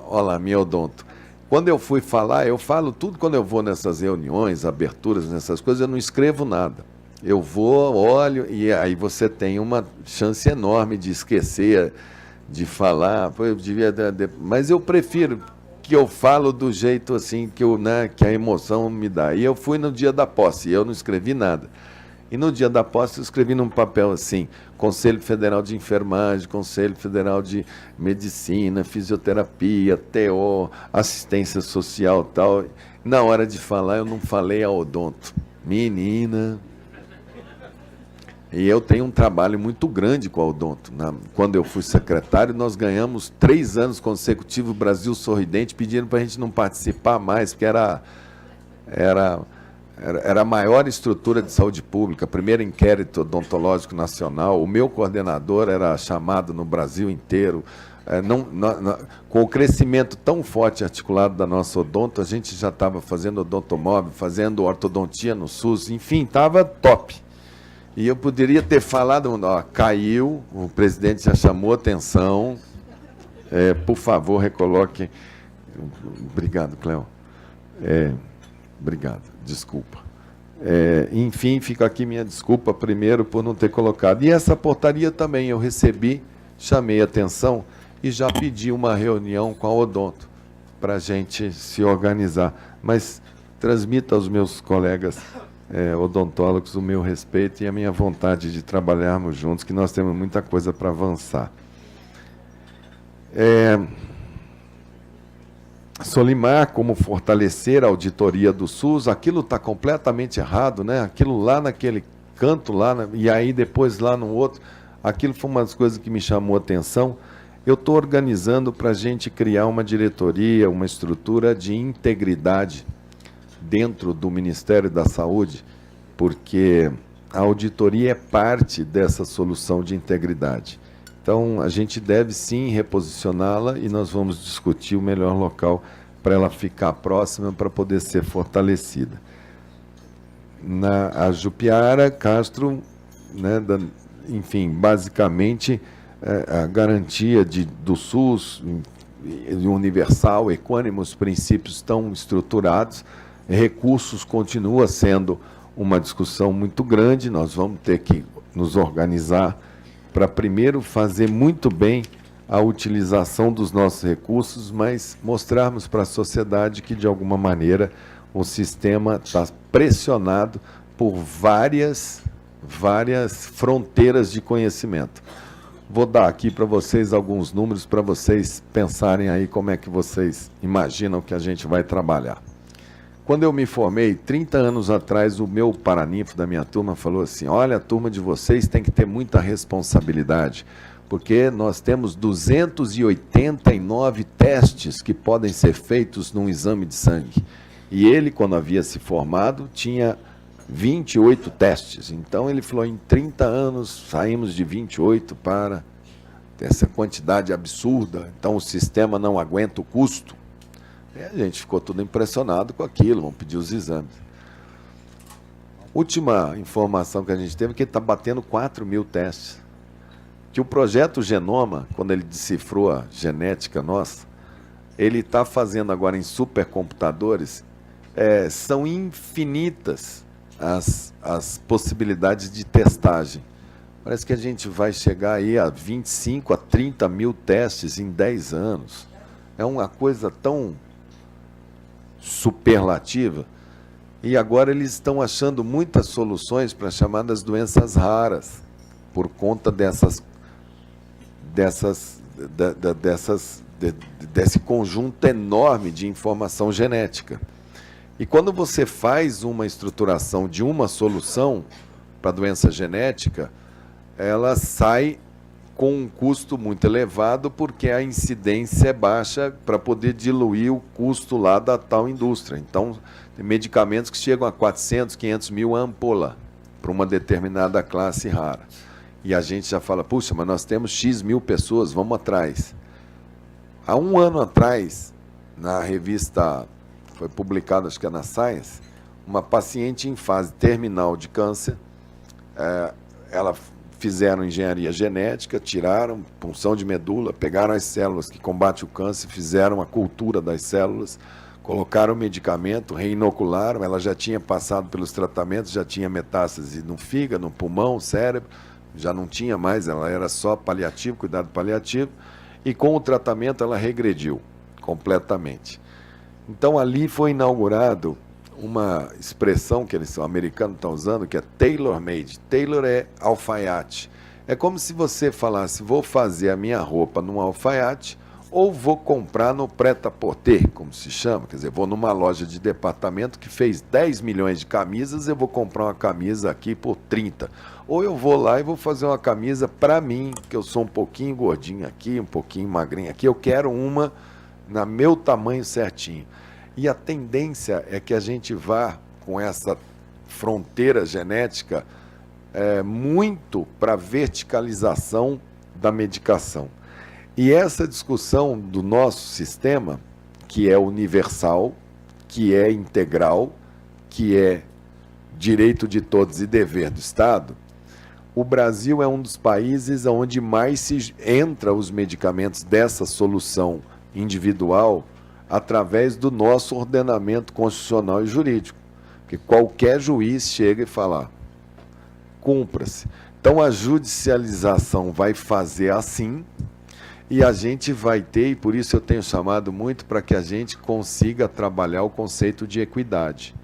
Olha lá, minha odonto. Quando eu fui falar, eu falo tudo quando eu vou nessas reuniões, aberturas, nessas coisas, eu não escrevo nada. Eu vou, olho, e aí você tem uma chance enorme de esquecer, de falar, mas eu prefiro que eu falo do jeito assim que a emoção me dá. E eu fui no dia da posse, eu não escrevi nada. E no dia da posse eu escrevi num papel assim, Conselho Federal de Enfermagem, Conselho Federal de Medicina, Fisioterapia, TO, Assistência Social e tal. Na hora de falar eu não falei a odonto. Menina. E eu tenho um trabalho muito grande com a odonto. Quando eu fui secretário, nós ganhamos 3 anos consecutivos Brasil Sorridente, pedindo para a gente não participar mais, porque era a maior estrutura de saúde pública, primeiro inquérito odontológico nacional, o meu coordenador era chamado no Brasil inteiro. Com o crescimento tão forte e articulado da nossa odonto, a gente já estava fazendo odontomóvel, fazendo ortodontia no SUS, enfim, estava top. E eu poderia ter falado, caiu, o presidente já chamou atenção, por favor, recoloque. Obrigado, Cléo. Obrigado. Desculpa. Enfim, fica aqui minha desculpa primeiro por não ter colocado. E essa portaria também eu recebi, chamei atenção e já pedi uma reunião com a odonto para a gente se organizar. Mas transmita aos meus colegas odontólogos o meu respeito e a minha vontade de trabalharmos juntos, que nós temos muita coisa para avançar. Solimar, como fortalecer a auditoria do SUS, aquilo está completamente errado, né? Aquilo lá naquele canto, e aí depois lá no outro, aquilo foi uma das coisas que me chamou a atenção. Eu estou organizando para a gente criar uma diretoria, uma estrutura de integridade dentro do Ministério da Saúde, porque a auditoria é parte dessa solução de integridade. Então, a gente deve sim reposicioná-la e nós vamos discutir o melhor local para ela ficar próxima, para poder ser fortalecida. A Jupiara Castro, né, enfim, basicamente, a garantia do SUS, universal, equânime, os princípios estão estruturados, recursos continua sendo uma discussão muito grande, nós vamos ter que nos organizar para primeiro fazer muito bem a utilização dos nossos recursos, mas mostrarmos para a sociedade que, de alguma maneira, o sistema está pressionado por várias fronteiras de conhecimento. Vou dar aqui para vocês alguns números para vocês pensarem aí como é que vocês imaginam que a gente vai trabalhar. Quando eu me formei, 30 anos atrás, o meu paraninfo da minha turma falou assim: olha, a turma de vocês tem que ter muita responsabilidade, porque nós temos 289 testes que podem ser feitos num exame de sangue. E ele, quando havia se formado, tinha 28 testes. Então ele falou, em 30 anos saímos de 28 para essa quantidade absurda. Então o sistema não aguenta o custo. E a gente ficou tudo impressionado com aquilo, vamos pedir os exames. Última informação que a gente teve é que ele está batendo 4.000 testes. Que o projeto Genoma, quando ele decifrou a genética nossa, ele está fazendo agora em supercomputadores, são infinitas as possibilidades de testagem. Parece que a gente vai chegar aí a 25 a 30 mil testes em 10 anos. É uma coisa tão superlativa. E agora eles estão achando muitas soluções para as chamadas doenças raras, por conta desse conjunto enorme de informação genética. E quando você faz uma estruturação de uma solução para a doença genética, ela sai com um custo muito elevado, porque a incidência é baixa para poder diluir o custo lá da tal indústria. Então, tem medicamentos que chegam a 400, 500 mil a ampola para uma determinada classe rara. E a gente já fala, puxa, mas nós temos X mil pessoas, vamos atrás. Há um ano atrás, na revista, foi publicado, acho que é na Science, uma paciente em fase terminal de câncer, ela fizeram engenharia genética, tiraram punção de medula, pegaram as células que combatem o câncer, fizeram a cultura das células, colocaram o medicamento, reinocularam, ela já tinha passado pelos tratamentos, já tinha metástase no fígado, no pulmão, no cérebro, já não tinha mais, ela era só paliativo, cuidado paliativo, e com o tratamento ela regrediu completamente. Então ali foi inaugurado uma expressão que o americano está usando, que é tailor-made. Tailor é alfaiate. É como se você falasse, vou fazer a minha roupa num alfaiate ou vou comprar no prêt-à-porter, como se chama. Quer dizer, vou numa loja de departamento que fez 10 milhões de camisas, eu vou comprar uma camisa aqui por 30. Ou eu vou lá e vou fazer uma camisa para mim, que eu sou um pouquinho gordinho aqui, um pouquinho magrinho aqui, eu quero uma no meu tamanho certinho. E a tendência é que a gente vá com essa fronteira genética muito para a verticalização da medicação. E essa discussão do nosso sistema, que é universal, que é integral, que é direito de todos e dever do Estado, o Brasil é um dos países onde mais se entra os medicamentos dessa solução individual através do nosso ordenamento constitucional e jurídico. Porque qualquer juiz chega e fala, cumpra-se. Então a judicialização vai fazer assim, e a gente vai ter, e por isso eu tenho chamado muito para que a gente consiga trabalhar o conceito de equidade.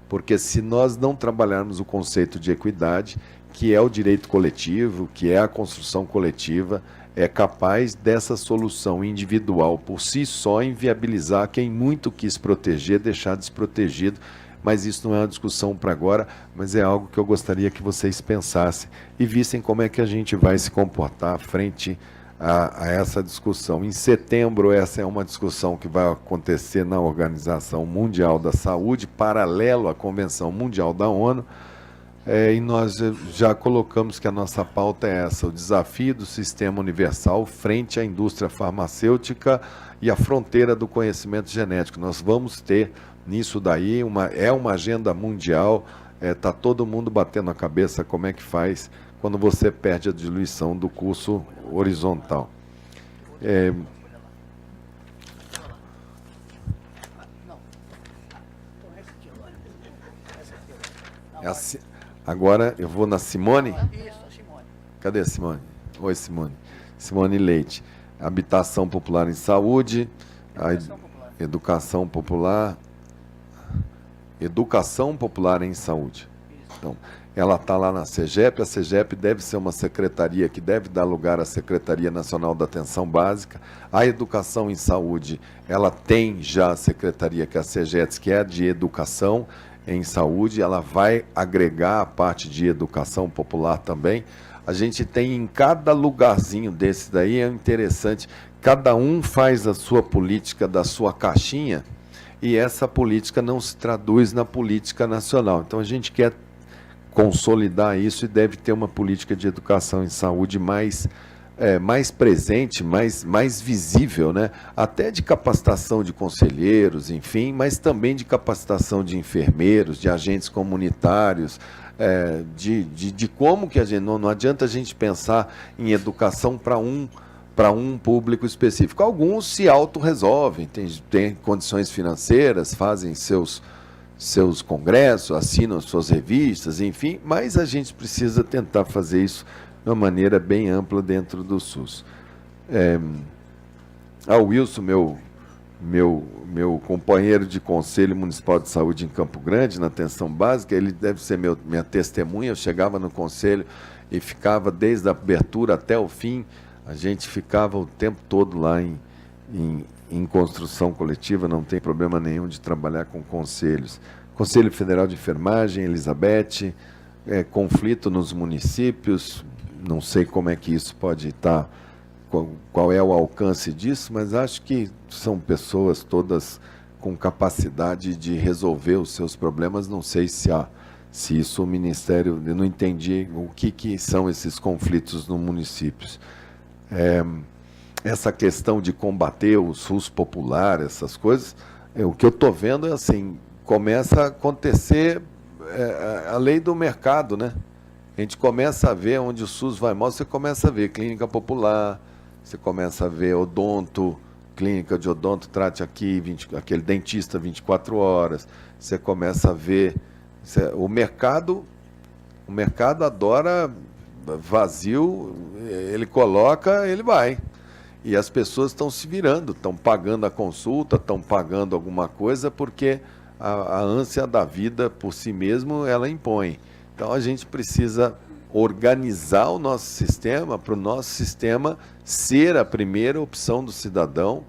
Porque se nós não trabalharmos o conceito de equidade, que é o direito coletivo, que é a construção coletiva, é capaz dessa solução individual por si só inviabilizar quem muito quis proteger, deixar desprotegido. Mas isso não é uma discussão para agora, mas é algo que eu gostaria que vocês pensassem e vissem como é que a gente vai se comportar frente a essa discussão. Em setembro, essa é uma discussão que vai acontecer na Organização Mundial da Saúde, paralelo à Convenção Mundial da ONU, e nós já colocamos que a nossa pauta é essa, o desafio do sistema universal frente à indústria farmacêutica e à fronteira do conhecimento genético. Nós vamos ter nisso daí, uma agenda mundial, está todo mundo batendo a cabeça como é que faz quando você perde a diluição do curso horizontal. Agora eu vou na Simone. Cadê a Simone? Oi, Simone. Simone Leite. Habitação popular em saúde, educação popular em saúde. Então, ela está lá na CEGEP. A CEGEP deve ser uma secretaria que deve dar lugar à Secretaria Nacional da Atenção Básica. A educação em saúde, ela tem já a secretaria, que é a CEGETS, que é a de educação em saúde. Ela vai agregar a parte de educação popular também. A gente tem em cada lugarzinho desse daí, é interessante, cada um faz a sua política da sua caixinha e essa política não se traduz na política nacional. Então a gente quer consolidar isso e deve ter uma política de educação em saúde mais presente, mais visível, né? Até de capacitação de conselheiros, enfim, mas também de capacitação de enfermeiros, de agentes comunitários, de como que a gente... Não adianta a gente pensar em educação para um público específico. Alguns se autorresolvem, têm condições financeiras, fazem seus congressos, assinam suas revistas, enfim, mas a gente precisa tentar fazer isso de uma maneira bem ampla dentro do SUS. O Wilson, meu companheiro de Conselho Municipal de Saúde em Campo Grande, na atenção básica, ele deve ser minha testemunha. Eu chegava no Conselho e ficava desde a abertura até o fim, a gente ficava o tempo todo lá em construção coletiva, não tem problema nenhum de trabalhar com conselhos. Conselho Federal de Enfermagem, Elizabeth, conflito nos municípios, não sei como é que isso pode estar, qual é o alcance disso, mas acho que são pessoas todas com capacidade de resolver os seus problemas. Não sei se isso o Ministério... Eu não entendi o que são esses conflitos nos municípios. Essa questão de combater o SUS popular, essas coisas, o que eu estou vendo é assim, começa a acontecer a lei do mercado, né? A gente começa a ver onde o SUS vai mal, você começa a ver clínica popular, você começa a ver odonto, clínica de odonto, trate aqui, aquele dentista 24 horas, você começa a ver... O mercado adora vazio, ele coloca, ele vai. E as pessoas estão se virando, estão pagando a consulta, estão pagando alguma coisa, porque a ânsia da vida por si mesmo, ela impõe. Então a gente precisa organizar o nosso sistema, para o nosso sistema ser a primeira opção do cidadão,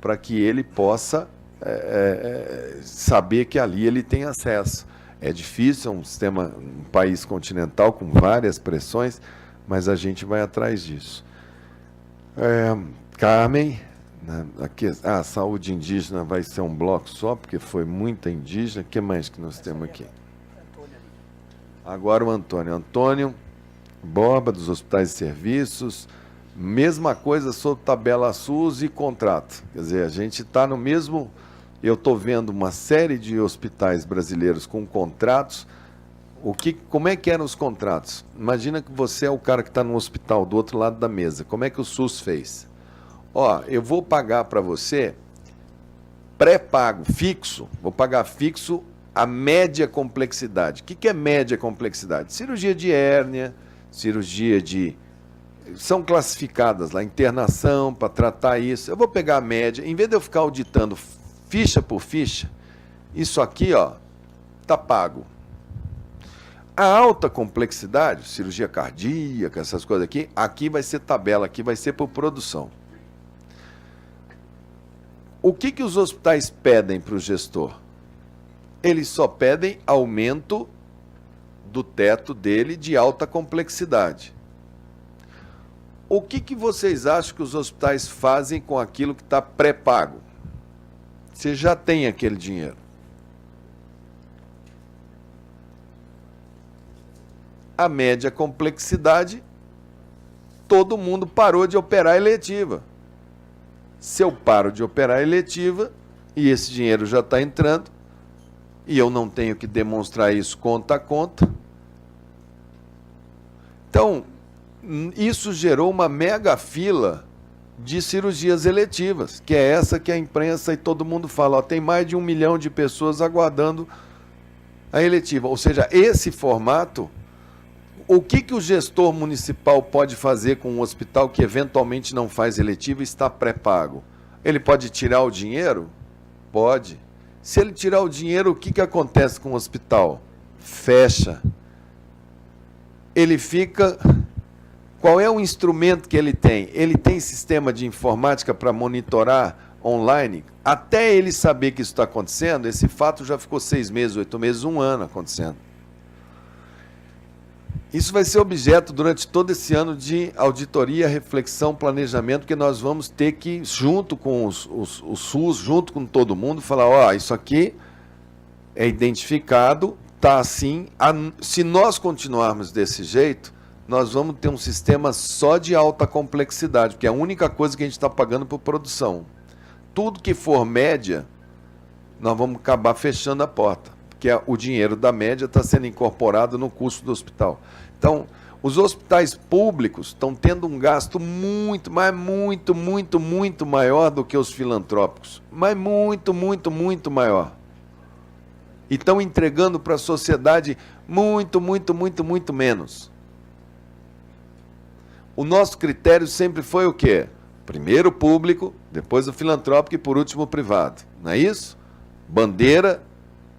para que ele possa saber que ali ele tem acesso. É difícil, é um sistema, um país continental com várias pressões, mas a gente vai atrás disso. Carmen, né, aqui, a saúde indígena vai ser um bloco só, porque foi muita indígena. O que mais que nós temos aqui? Agora o Antônio. Antônio Borba, dos hospitais e serviços, mesma coisa sobre tabela SUS e contrato. Quer dizer, a gente está no mesmo... Eu estou vendo uma série de hospitais brasileiros com contratos. Como é que eram os contratos? Imagina que você é o cara que está no hospital do outro lado da mesa. Como é que o SUS fez? Eu vou pagar para você pré-pago, fixo. Vou pagar fixo a média complexidade. O que é média complexidade? Cirurgia de hérnia, cirurgia de... São classificadas lá, internação para tratar isso. Eu vou pegar a média, em vez de eu ficar auditando ficha por ficha, isso aqui, tá pago. A alta complexidade, cirurgia cardíaca, essas coisas aqui vai ser tabela, aqui vai ser por produção. O que os hospitais pedem para o gestor? Eles só pedem aumento do teto dele de alta complexidade. O que vocês acham que os hospitais fazem com aquilo que está pré-pago? Você já tem aquele dinheiro. A média complexidade, todo mundo parou de operar eletiva. Se eu paro de operar eletiva, e esse dinheiro já está entrando, e eu não tenho que demonstrar isso conta a conta, então, isso gerou uma mega fila de cirurgias eletivas, que é essa que a imprensa e todo mundo fala, tem mais de 1 milhão de pessoas aguardando a eletiva. Ou seja, esse formato, O que o gestor municipal pode fazer com um hospital que eventualmente não faz eletivo e está pré-pago? Ele pode tirar o dinheiro? Pode. Se ele tirar o dinheiro, o que acontece com o hospital? Fecha. Ele fica... Qual é o instrumento que ele tem? Ele tem sistema de informática para monitorar online? Até ele saber que isso está acontecendo, esse fato já ficou 6 meses, 8 meses, 1 ano acontecendo. Isso vai ser objeto durante todo esse ano de auditoria, reflexão, planejamento, que nós vamos ter que, junto com o SUS, junto com todo mundo, falar, ó, isso aqui é identificado, está assim, se nós continuarmos desse jeito, nós vamos ter um sistema só de alta complexidade, porque é a única coisa que a gente está pagando por produção. Tudo que for média, nós vamos acabar fechando a porta, porque o dinheiro da média está sendo incorporado no custo do hospital. Então, os hospitais públicos estão tendo um gasto muito maior do que os filantrópicos. Mas muito maior. E estão entregando para a sociedade muito menos. O nosso critério sempre foi o quê? Primeiro o público, depois o filantrópico e por último o privado. Não é isso? Bandeira,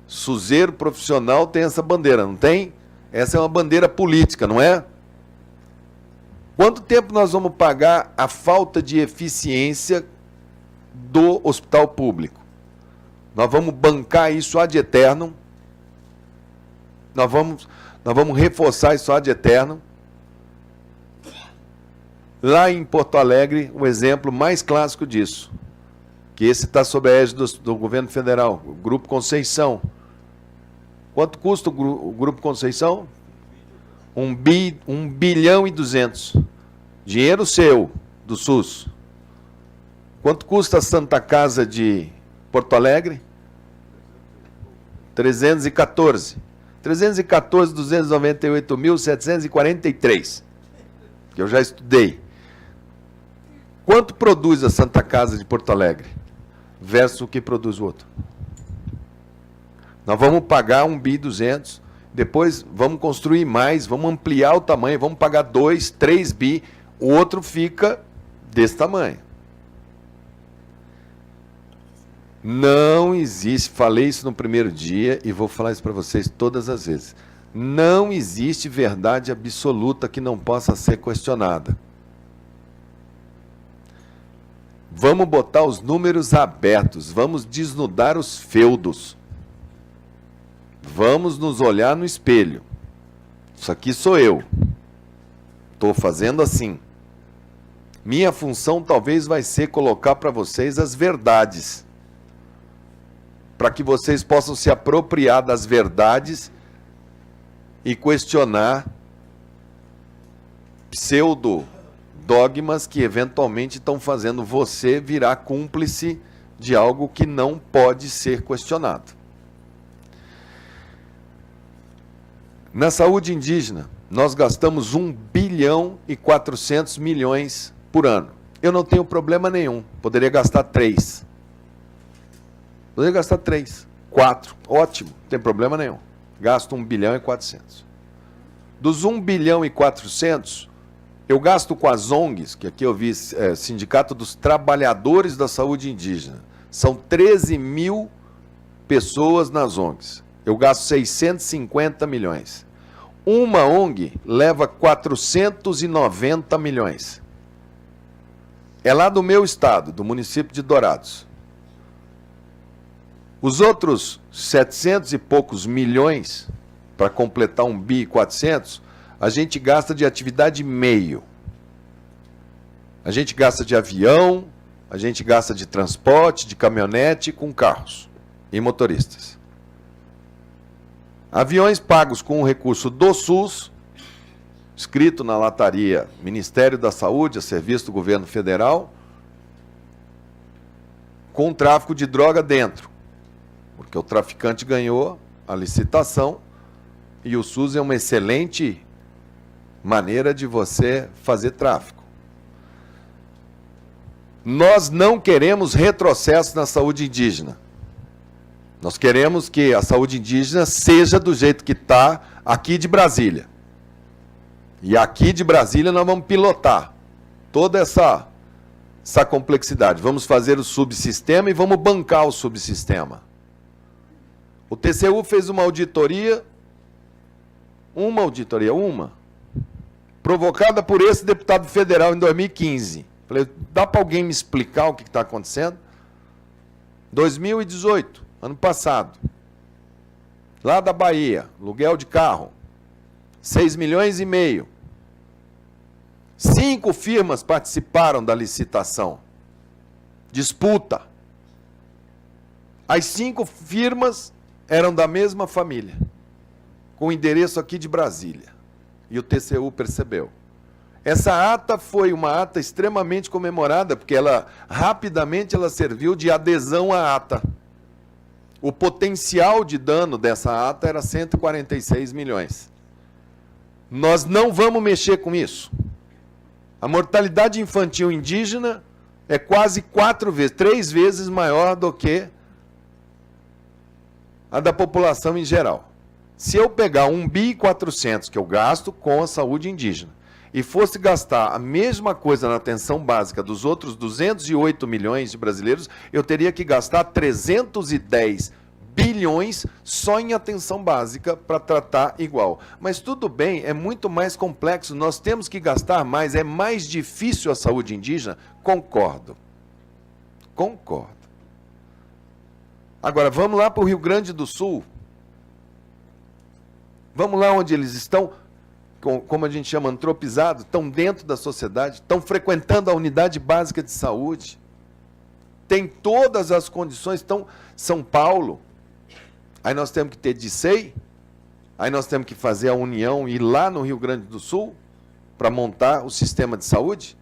SUSeiro profissional tem essa bandeira, não tem? Essa é uma bandeira política, não é? Quanto tempo nós vamos pagar a falta de eficiência do hospital público? Nós vamos bancar isso ad eternum. Nós vamos reforçar isso ad eternum. Lá em Porto Alegre, o exemplo mais clássico disso, que esse está sob a égide do governo federal, o Grupo Conceição. Quanto custa o Grupo Conceição? 1 bilhão e 200. Dinheiro seu, do SUS. Quanto custa a Santa Casa de Porto Alegre? 314. 314, 298.743. Que eu já estudei. Quanto produz a Santa Casa de Porto Alegre versus o que produz o outro? Nós vamos pagar 1 bi 200, depois vamos construir mais, vamos ampliar o tamanho, vamos pagar 2, 3 bi, o outro fica desse tamanho. Não existe, falei isso no primeiro dia e vou falar isso para vocês todas as vezes. Não existe verdade absoluta que não possa ser questionada. Vamos botar os números abertos, vamos desnudar os feudos. Vamos nos olhar no espelho. Isso aqui sou eu. Estou fazendo assim. Minha função talvez vai ser colocar para vocês as verdades. Para que vocês possam se apropriar das verdades e questionar pseudo-dogmas que eventualmente estão fazendo você virar cúmplice de algo que não pode ser questionado. Na saúde indígena, nós gastamos 1 bilhão e 400 milhões por ano. Eu não tenho problema nenhum, poderia gastar 3. Poderia gastar 3, 4, ótimo, não tem problema nenhum. Gasto 1 bilhão e 400. Dos 1 bilhão e 400, eu gasto com as ONGs, que aqui eu vi Sindicato dos Trabalhadores da Saúde Indígena. São 13 mil pessoas nas ONGs. Eu gasto 650 milhões. Uma ONG leva 490 milhões. É lá do meu estado, do município de Dourados. Os outros 700 e poucos milhões, para completar 1 bi e 400, a gente gasta de atividade meio. A gente gasta de avião, a gente gasta de transporte, de caminhonete com carros e motoristas. Aviões pagos com o recurso do SUS, escrito na lataria Ministério da Saúde, a serviço do governo federal, com tráfico de droga dentro. Porque o traficante ganhou a licitação e o SUS é uma excelente maneira de você fazer tráfico. Nós não queremos retrocesso na saúde indígena. Nós queremos que a saúde indígena seja do jeito que está aqui de Brasília. E aqui de Brasília nós vamos pilotar toda essa complexidade. Vamos fazer o subsistema e vamos bancar o subsistema. O TCU fez uma auditoria, provocada por esse deputado federal em 2015. Falei, dá para alguém me explicar o que está acontecendo? 2018, ano passado, lá da Bahia, aluguel de carro, 6,5 milhões. 5 firmas participaram da licitação. Disputa. As 5 firmas eram da mesma família, com endereço aqui de Brasília. E o TCU percebeu. Essa ata foi uma ata extremamente comemorada, porque rapidamente ela serviu de adesão à ata. O potencial de dano dessa ata era 146 milhões. Nós não vamos mexer com isso. A mortalidade infantil indígena é quase 3 vezes maior do que a da população em geral. Se eu pegar 1,4 bi que eu gasto com a saúde indígena e fosse gastar a mesma coisa na atenção básica dos outros 208 milhões de brasileiros, eu teria que gastar 310 bilhões só em atenção básica para tratar igual. Mas tudo bem, é muito mais complexo, nós temos que gastar mais, é mais difícil a saúde indígena? Concordo. Agora, vamos lá para o Rio Grande do Sul. Vamos lá onde eles estão, como a gente chama, antropizados, estão dentro da sociedade, estão frequentando a unidade básica de saúde, tem todas as condições, estão São Paulo, aí nós temos que ter DICEI, aí nós temos que fazer a união e ir lá no Rio Grande do Sul para montar o sistema de saúde.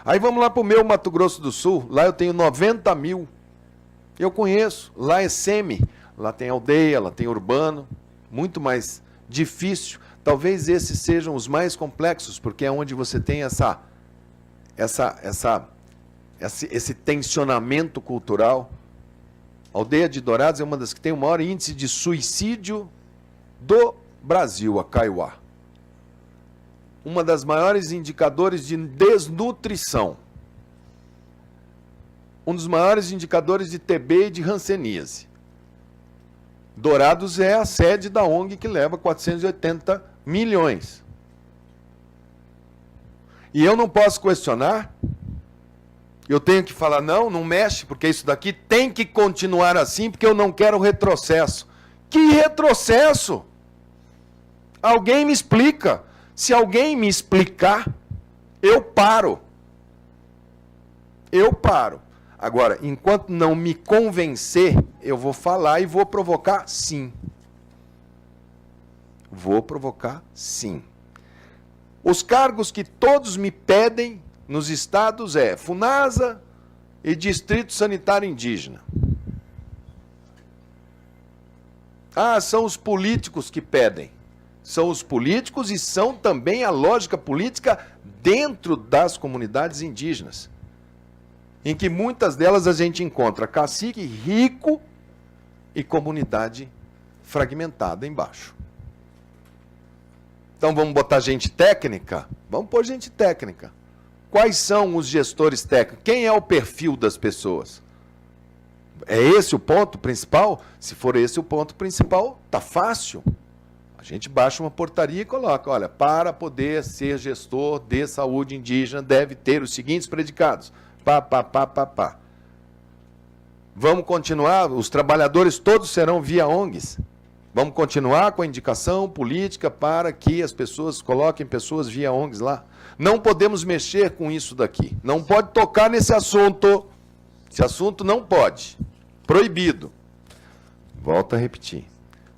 Aí vamos lá para o meu Mato Grosso do Sul, lá eu tenho 90 mil, eu conheço, lá é semi, lá tem aldeia, lá tem urbano, muito mais difícil. Talvez esses sejam os mais complexos, porque é onde você tem esse tensionamento cultural. A aldeia de Dourados é uma das que tem o maior índice de suicídio do Brasil, a Kaiowá. Uma das maiores indicadores de desnutrição. Um dos maiores indicadores de TB e de hanseníase. Dourados é a sede da ONG que leva 480 milhões. E eu não posso questionar, eu tenho que falar, não mexe, porque isso daqui tem que continuar assim, porque eu não quero retrocesso. Que retrocesso? Alguém me explica. Se alguém me explicar, eu paro. Agora, enquanto não me convencer, eu vou falar e vou provocar sim. Os cargos que todos me pedem nos estados é FUNASA e Distrito Sanitário Indígena. São os políticos que pedem. São os políticos e são também a lógica política dentro das comunidades indígenas, em que muitas delas a gente encontra cacique rico e comunidade fragmentada embaixo. Então vamos botar gente técnica? Vamos pôr gente técnica. Quais são os gestores técnicos? Quem é o perfil das pessoas? É esse o ponto principal? Se for esse o ponto principal, tá fácil. A gente baixa uma portaria e coloca, olha, para poder ser gestor de saúde indígena deve ter os seguintes predicados. Vamos continuar, os trabalhadores todos serão via ONGs. Vamos continuar com a indicação política para que as pessoas coloquem pessoas via ONGs lá. Não podemos mexer com isso daqui. Não pode tocar nesse assunto. Esse assunto não pode. Proibido. Volto a repetir.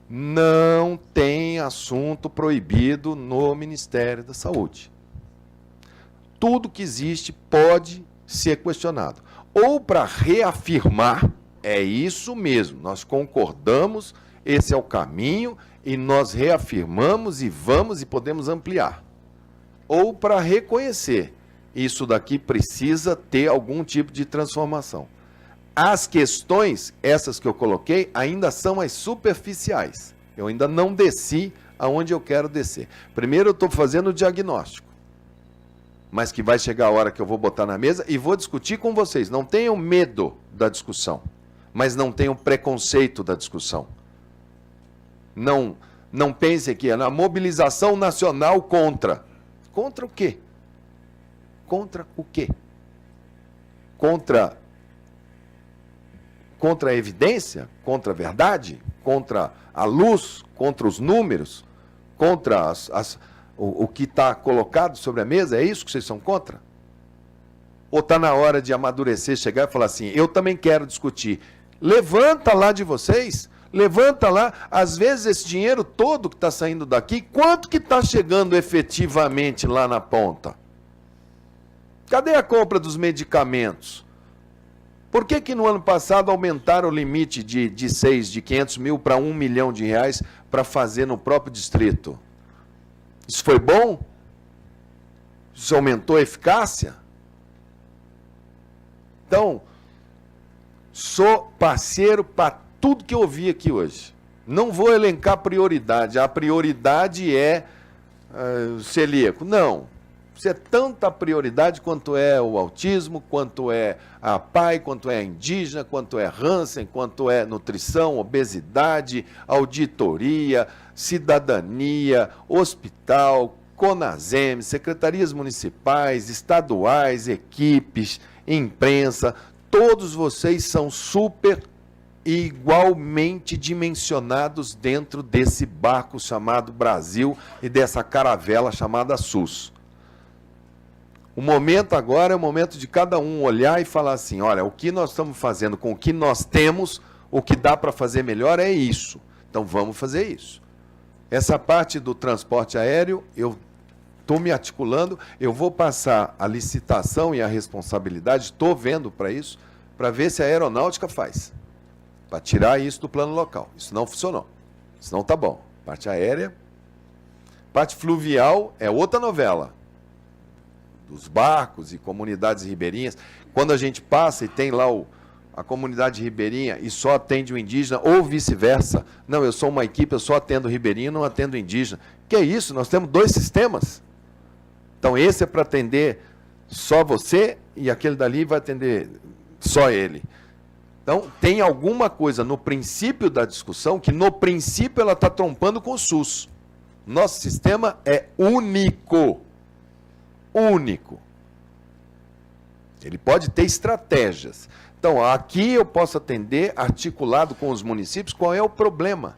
Não tem assunto proibido no Ministério da Saúde. Tudo que existe pode ser questionado. Ou para reafirmar, é isso mesmo, nós concordamos, esse é o caminho, e nós reafirmamos e vamos e podemos ampliar. Ou para reconhecer, isso daqui precisa ter algum tipo de transformação. As questões, essas que eu coloquei, ainda são as superficiais. Eu ainda não desci aonde eu quero descer. Primeiro eu estou fazendo o diagnóstico, mas que vai chegar a hora que eu vou botar na mesa e vou discutir com vocês. Não tenham medo da discussão, mas não tenham preconceito da discussão. Não pensem que é na mobilização nacional contra. Contra o quê? Contra o quê? Contra a evidência? Contra a verdade? Contra a luz? Contra os números? Contra o que está colocado sobre a mesa? É isso que vocês são contra? Ou está na hora de amadurecer, chegar e falar assim, eu também quero discutir. Levanta lá de vocês, levanta lá, às vezes esse dinheiro todo que está saindo daqui, quanto que está chegando efetivamente lá na ponta? Cadê a compra dos medicamentos? Por que no ano passado aumentaram o limite de 500 mil para 1 milhão de reais para fazer no próprio distrito? Isso foi bom? Isso aumentou a eficácia? Então, sou parceiro para tudo que eu ouvi aqui hoje. Não vou elencar prioridade. A prioridade é celíaco. Não. Isso é tanta prioridade quanto é o autismo, quanto é a PAI, quanto é a indígena, quanto é Hansen, quanto é nutrição, obesidade, auditoria, cidadania, hospital, CONASEM, secretarias municipais, estaduais, equipes, imprensa. Todos vocês são super e igualmente dimensionados dentro desse barco chamado Brasil e dessa caravela chamada SUS. O momento agora é o momento de cada um olhar e falar assim, olha, o que nós estamos fazendo com o que nós temos, o que dá para fazer melhor é isso. Então vamos fazer isso. Essa parte do transporte aéreo, eu estou me articulando, eu vou passar a licitação e a responsabilidade, estou vendo para isso, para ver se a aeronáutica faz. Para tirar isso do plano local. Isso não funcionou. Isso não está bom. Parte aérea. Parte fluvial é outra novela. Dos barcos e comunidades ribeirinhas. Quando a gente passa e tem lá a comunidade ribeirinha e só atende o indígena, ou vice-versa. Não, eu sou uma equipe, eu só atendo o ribeirinho, não atendo o indígena. Que é isso? Nós temos 2 sistemas. Então esse é para atender só você e aquele dali vai atender só ele. Então tem alguma coisa no princípio da discussão que no princípio ela está trompando com o SUS. Nosso sistema é único. Único. Ele pode ter estratégias. Então, aqui eu posso atender articulado com os municípios qual é o problema.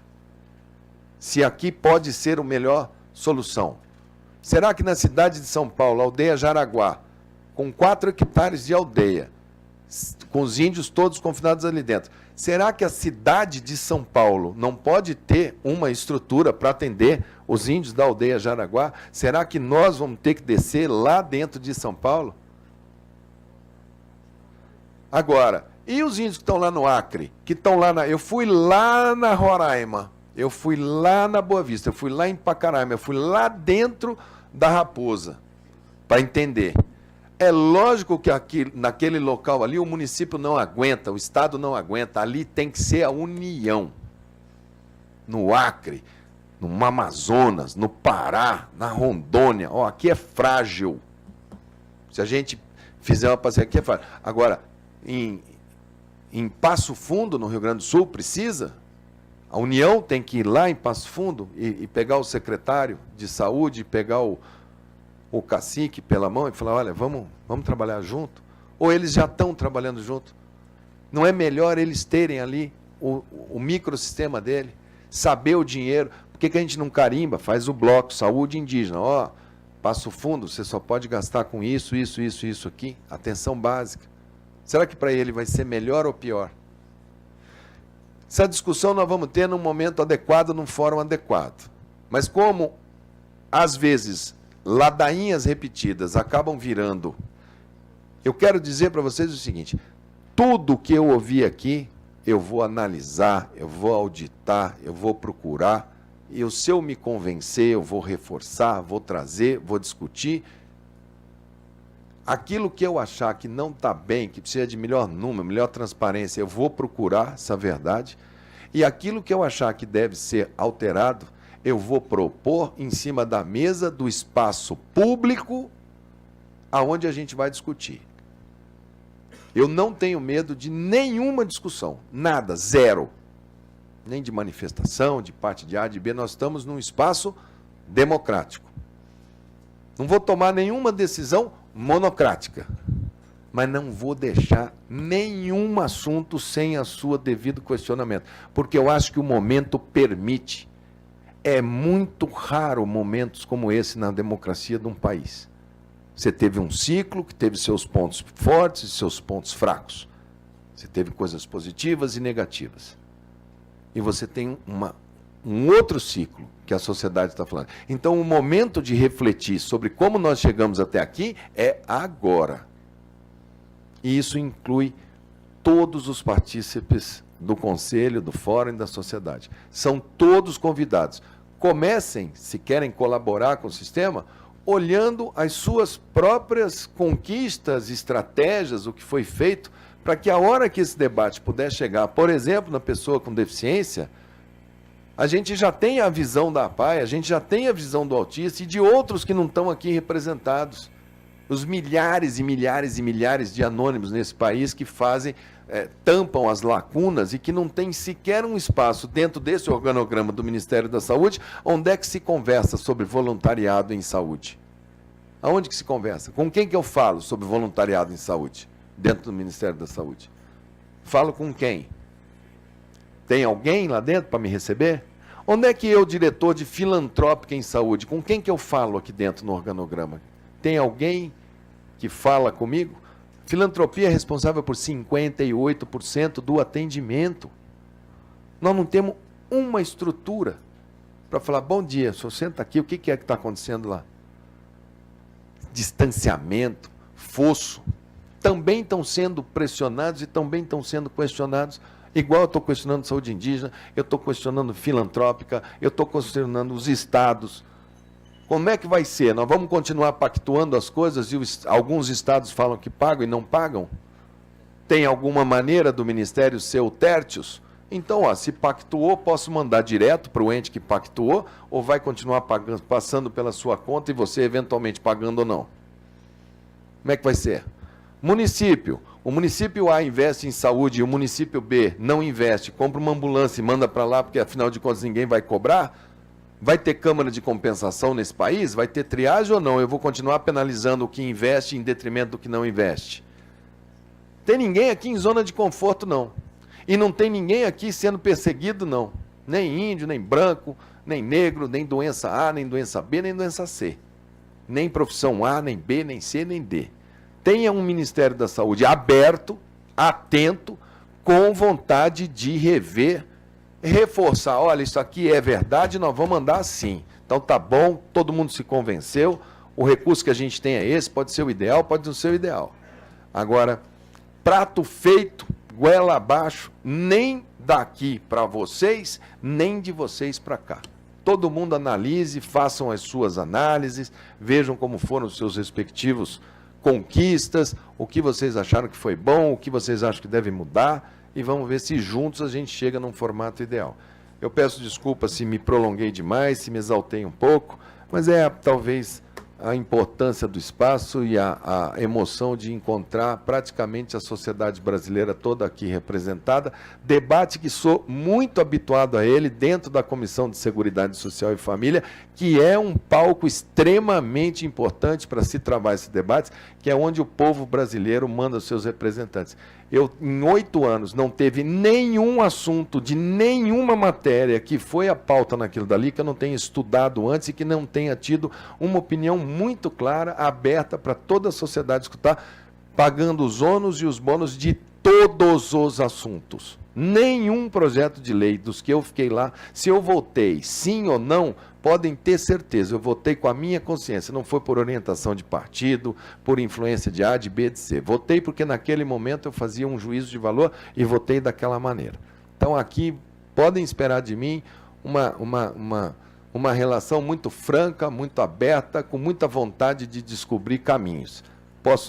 Se aqui pode ser a melhor solução. Será que na cidade de São Paulo, aldeia Jaraguá, com 4 hectares de aldeia, com os índios todos confinados ali dentro, será que a cidade de São Paulo não pode ter uma estrutura para atender os índios da aldeia Jaraguá? Será que nós vamos ter que descer lá dentro de São Paulo? Agora, e os índios que estão lá no Acre? Que estão lá eu fui lá na Roraima, eu fui lá na Boa Vista, eu fui lá em Pacaraima, eu fui lá dentro da Raposa, para entender. É lógico que aqui, naquele local ali o município não aguenta, o Estado não aguenta, ali tem que ser a união. No Acre, no Amazonas, no Pará, na Rondônia, aqui é frágil. Se a gente fizer uma parceria, aqui é frágil. Agora, em Passo Fundo, no Rio Grande do Sul, precisa? A União tem que ir lá em Passo Fundo e pegar o secretário de saúde, pegar o cacique pela mão e falar, olha, vamos trabalhar junto? Ou eles já estão trabalhando junto? Não é melhor eles terem ali o microsistema dele, saber o dinheiro? Por que a gente não carimba? Faz o bloco, saúde indígena. Passo Fundo, você só pode gastar com isso, isso, isso, isso aqui. Atenção básica. Será que para ele vai ser melhor ou pior? Essa discussão nós vamos ter num momento adequado, num fórum adequado. Mas como, às vezes, ladainhas repetidas acabam virando. Eu quero dizer para vocês o seguinte, tudo que eu ouvi aqui, eu vou analisar, eu vou auditar, eu vou procurar, e se eu me convencer, eu vou reforçar, vou trazer, vou discutir. Aquilo que eu achar que não está bem, que precisa de melhor número, melhor transparência, eu vou procurar essa verdade. E aquilo que eu achar que deve ser alterado, eu vou propor em cima da mesa do espaço público aonde a gente vai discutir. Eu não tenho medo de nenhuma discussão, nada, zero. Nem de manifestação, de parte de A, de B, nós estamos num espaço democrático. Não vou tomar nenhuma decisão monocrática, mas não vou deixar nenhum assunto sem a sua devido questionamento, porque eu acho que o momento permite. É muito raro momentos como esse na democracia de um país. Você teve um ciclo que teve seus pontos fortes e seus pontos fracos. Você teve coisas positivas e negativas. E você tem um outro ciclo que a sociedade está falando. Então, o momento de refletir sobre como nós chegamos até aqui é agora. E isso inclui todos os partícipes do Conselho, do Fórum e da sociedade. São todos convidados. Comecem, se querem colaborar com o sistema, olhando as suas próprias conquistas, estratégias, o que foi feito, para que a hora que esse debate puder chegar, por exemplo, na pessoa com deficiência, a gente já tem a visão da APAE, a gente já tem a visão do autista e de outros que não estão aqui representados. Os milhares e milhares e milhares de anônimos nesse país que fazem, tampam as lacunas e que não tem sequer um espaço dentro desse organograma do Ministério da Saúde, onde é que se conversa sobre voluntariado em saúde. Aonde que se conversa? Com quem que eu falo sobre voluntariado em saúde? Dentro do Ministério da Saúde. Falo com quem? Tem alguém lá dentro para me receber? Onde é que eu, diretor de filantrópica em saúde, com quem que eu falo aqui dentro no organograma? Tem alguém que fala comigo? Filantropia é responsável por 58% do atendimento. Nós não temos uma estrutura para falar, bom dia, o senhor senta aqui, o que é que está acontecendo lá? Distanciamento, fosso, também estão sendo pressionados e também estão sendo questionados. Igual eu estou questionando saúde indígena, eu estou questionando filantrópica, eu estou questionando os estados. Como é que vai ser? Nós vamos continuar pactuando as coisas e alguns estados falam que pagam e não pagam? Tem alguma maneira do Ministério ser o tertius? Então, ó, se pactuou, posso mandar direto para o ente que pactuou ou vai continuar pagando, passando pela sua conta e você eventualmente pagando ou não? Como é que vai ser? Município. O município A investe em saúde e o município B não investe, compra uma ambulância e manda para lá porque afinal de contas ninguém vai cobrar? Vai ter câmara de compensação nesse país? Vai ter triagem ou não? Eu vou continuar penalizando o que investe em detrimento do que não investe. Tem ninguém aqui em zona de conforto, não. E não tem ninguém aqui sendo perseguido, não. Nem índio, nem branco, nem negro, nem doença A, nem doença B, nem doença C. Nem profissão A, nem B, nem C, nem D. Tenha um Ministério da Saúde aberto, atento, com vontade de rever, reforçar, olha, isso aqui é verdade, nós vamos andar assim. Então tá bom, todo mundo se convenceu, o recurso que a gente tem é esse, pode ser o ideal, pode não ser o ideal. Agora, prato feito, goela abaixo, nem daqui para vocês, nem de vocês para cá. Todo mundo analise, façam as suas análises, vejam como foram os seus respectivos conquistas, o que vocês acharam que foi bom, o que vocês acham que deve mudar, e vamos ver se juntos a gente chega num formato ideal. Eu peço desculpa se me prolonguei demais, se me exaltei um pouco, mas é talvez a importância do espaço e a emoção de encontrar praticamente a sociedade brasileira toda aqui representada, debate que sou muito habituado a ele dentro da Comissão de Seguridade Social e Família, que é um palco extremamente importante para se travar esse debate, que é onde o povo brasileiro manda os seus representantes. Eu, em 8 anos, não teve nenhum assunto de nenhuma matéria que foi a pauta naquilo dali que eu não tenha estudado antes e que não tenha tido uma opinião muito clara, aberta para toda a sociedade escutar, pagando os ônus e os bônus de todos os assuntos. Nenhum projeto de lei dos que eu fiquei lá, se eu votei sim ou não, podem ter certeza, eu votei com a minha consciência, não foi por orientação de partido, por influência de A, de B, de C. Votei porque naquele momento eu fazia um juízo de valor e votei daquela maneira. Então aqui podem esperar de mim uma relação muito franca, muito aberta, com muita vontade de descobrir caminhos.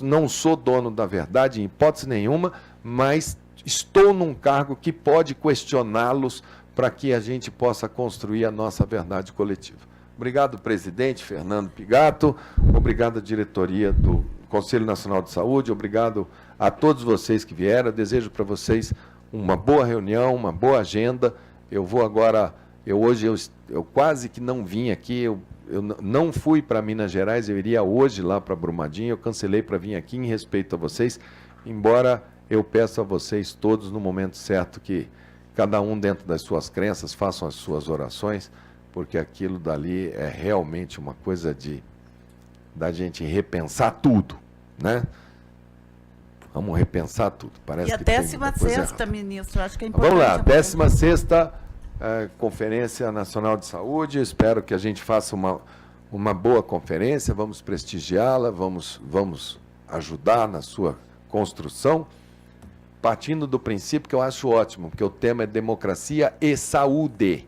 Não sou dono da verdade em hipótese nenhuma, mas estou num cargo que pode questioná-los para que a gente possa construir a nossa verdade coletiva. Obrigado, presidente Fernando Pigato, obrigado à diretoria do Conselho Nacional de Saúde, obrigado a todos vocês que vieram. Eu desejo para vocês uma boa reunião, uma boa agenda. Eu vou agora, hoje eu quase que não vim aqui, eu não fui para Minas Gerais, eu iria hoje lá para Brumadinho, eu cancelei para vir aqui em respeito a vocês, embora eu peço a vocês todos no momento certo que cada um dentro das suas crenças façam as suas orações, porque aquilo dali é realmente uma coisa da gente repensar tudo, né? Vamos repensar tudo. Parece e a que tem muita coisa 16ª, errada. ministro, acho que é importante. Vamos lá, 16ª Conferência Nacional de Saúde. Espero que a gente faça uma boa conferência, vamos prestigiá-la, vamos ajudar na sua construção, partindo do princípio que eu acho ótimo, porque o tema é democracia e saúde.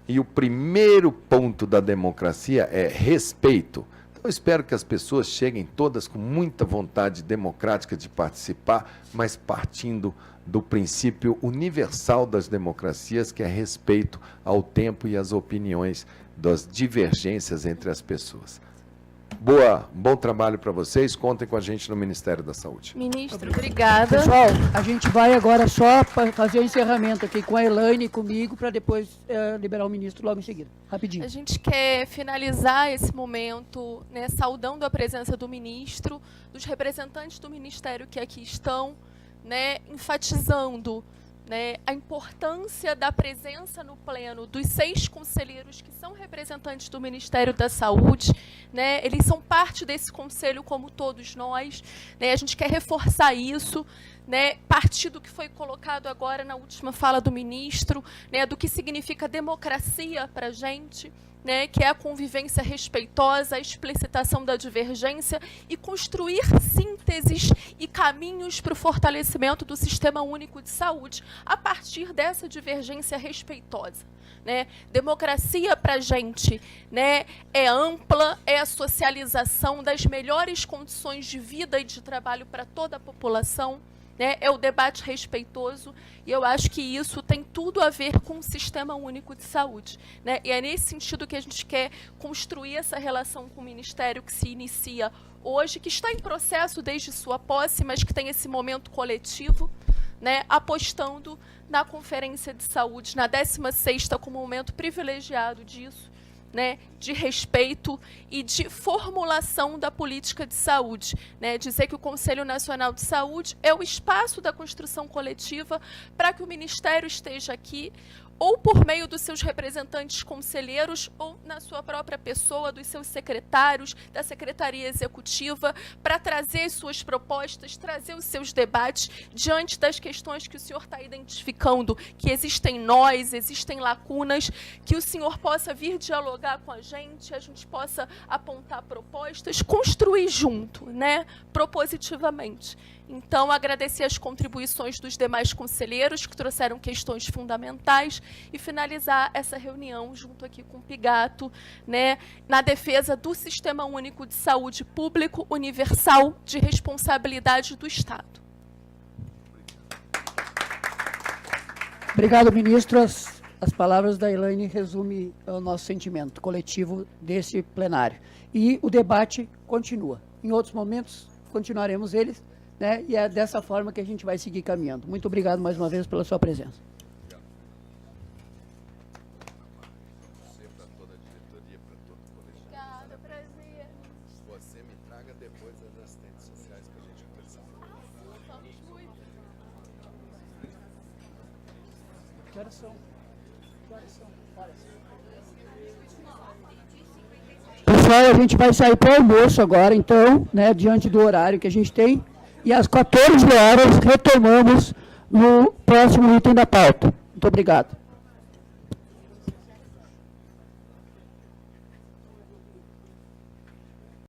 E o primeiro ponto da democracia é respeito. Eu espero que as pessoas cheguem todas com muita vontade democrática de participar, mas partindo do princípio universal das democracias, que é respeito ao tempo e às opiniões das divergências entre as pessoas. Bom trabalho para vocês, contem com a gente no Ministério da Saúde. Ministro, obrigada. Pessoal, a gente vai agora só para fazer o encerramento aqui com a Elaine e comigo, para depois liberar o ministro logo em seguida. Rapidinho. A gente quer finalizar esse momento, né, saudando a presença do ministro, dos representantes do Ministério que aqui estão, né, enfatizando, né, a importância da presença no pleno dos 6 conselheiros que são representantes do Ministério da Saúde, né, eles são parte desse conselho como todos nós, né, a gente quer reforçar isso, né, partir do que foi colocado agora na última fala do ministro, né, do que significa democracia para a gente, né, que é a convivência respeitosa, a explicitação da divergência e construir sínteses e caminhos para o fortalecimento do Sistema Único de Saúde a partir dessa divergência respeitosa, né? Democracia para a gente, né, é ampla, é a socialização das melhores condições de vida e de trabalho para toda a população, né, é o debate respeitoso, e eu acho que isso tem tudo a ver com o Sistema Único de Saúde, né, e é nesse sentido que a gente quer construir essa relação com o Ministério que se inicia hoje, que está em processo desde sua posse, mas que tem esse momento coletivo, né, apostando na Conferência de Saúde, na 16ª, como um momento privilegiado disso, né, de respeito e de formulação da política de saúde, né, dizer que o Conselho Nacional de Saúde é o espaço da construção coletiva para que o Ministério esteja aqui, ou por meio dos seus representantes conselheiros, ou na sua própria pessoa, dos seus secretários, da Secretaria Executiva, para trazer as suas propostas, trazer os seus debates diante das questões que o senhor está identificando, que existem nós, existem lacunas, que o senhor possa vir dialogar com a gente possa apontar propostas, construir junto, né, propositivamente. Então, agradecer as contribuições dos demais conselheiros que trouxeram questões fundamentais e finalizar essa reunião junto aqui com o Pigato, né, na defesa do Sistema Único de Saúde público, universal, de responsabilidade do Estado. Obrigado, ministro. As palavras da Elaine resumem o nosso sentimento coletivo desse plenário. E o debate continua. Em outros momentos, continuaremos eles, né? E é dessa forma que a gente vai seguir caminhando. Muito obrigado mais uma vez pela sua presença. Obrigada, prazer. Você me traga depois as assistentes sociais para a gente conversar. Vamos muito. Que horas são? Pessoal, a gente vai sair para o almoço agora, então, né, diante do horário que a gente tem, e às 14 horas retomamos no próximo item da pauta. Muito obrigado.